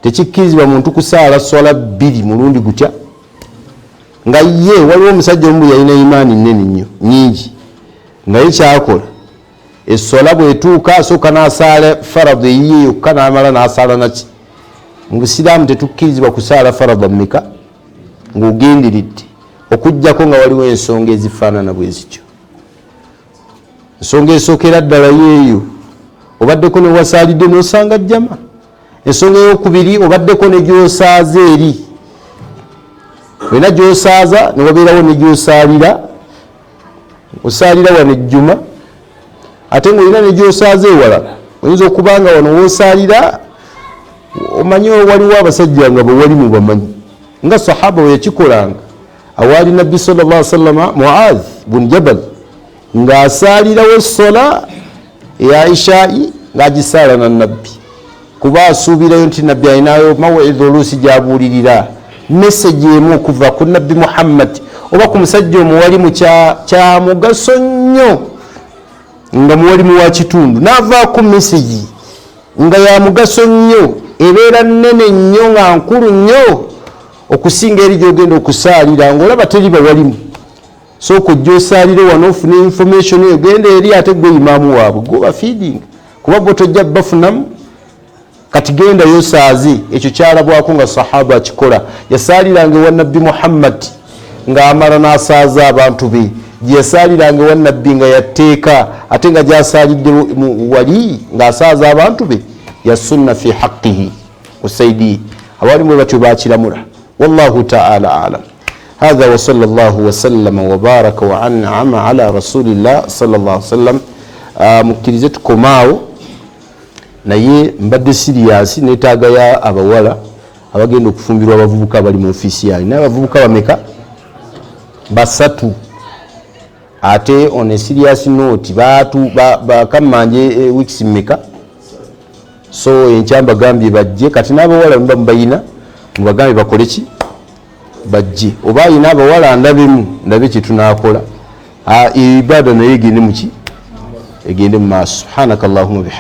Tekikkirizibwa muntu kusaala swala 2 mulundi gutya nga ye waliwo omusajja omu yalina imaani nnene nnyo nyingi nga ye kyakola essola bwetuuka asooka n'asaala faradhi eyiye yokka n'amala n'asaala naki. Mu busiraamu tetukkirizibwa kusaala faradha mmeka ng'ogenderedde okuggyako nga waliwo ensonga ezifaanana bwe zityo. Ensonga esookera ddala yeeyo obaddeko ne wasaalidde n'osanga jjama. Ensonga ey'okubiri obaddeko ne gy'osaaza eri wena gy'osaaza ne wabeerawo ne gy'osaalira osaalira wano ejjuma ate ng'olina ne gy'osaaza ewalala oyinza okuba nga wano woosaalira omanyi waliwo abasajja nga bwe wali mu bamanyi nga sahaba we yakikolanga awaali nabbi sallallahu alaihi wasallam Muadh bun Jabal ng'asaalirawo essola eya ishaa'i ng'agisaala na nabbi kuba asuubirayo nti nabbi alinayo mawidha oluusi gyabuulirira message emu okuva ku nabbi Muhammad oba ku musajja omuwalimu kya mugaso nnyo nga muwalimu wa kitundu n'avaako message nga ya mugaso nnyo ebeera nnene nnyo nga nkulu nnyo okusinga eri gy'ogenda okusaalira ng'olaba teri bawalimu. Sooka ojja osaalire wano ofune information eyo genda eri ate gwe imaamu waabwe goba feeding kuba gwe tojja bafunamu kati genda yosaaze. Ekyo kyalabwako nga sahaba akikola yasaaliranga ewa nabbi Muhammad ng'amala n'asaaza abantu be gye yasaaliranga ewa nabbi nga yatteeka ate nga gy'asaalidde wali ng'asaaza abantu be ya sunna fi haqqihi usaidihi abalimu batyo bakiramula. Wallahu ta'ala alam. هذا وصلى الله وسلم وبارك وأنعم على رسول الله صلى الله عليه وسلم. mukkirizettuko maawo naye mbadde siriyasi neetaagaya abawala abagenda okufumbirwa abavubuka abali mu ofiisi yaani naye abavubuka bameka 3 ate on a serious note bakammanje weeks mmeka so enkyamba gambye bajje kati n'abawala mba mubayina mubagambye bakole ki bajje oba ayina abawala ndabemu ndabe kye tunaakola ibada naye egende muki egende mu maaso. Subhanakallahumma bihamdika.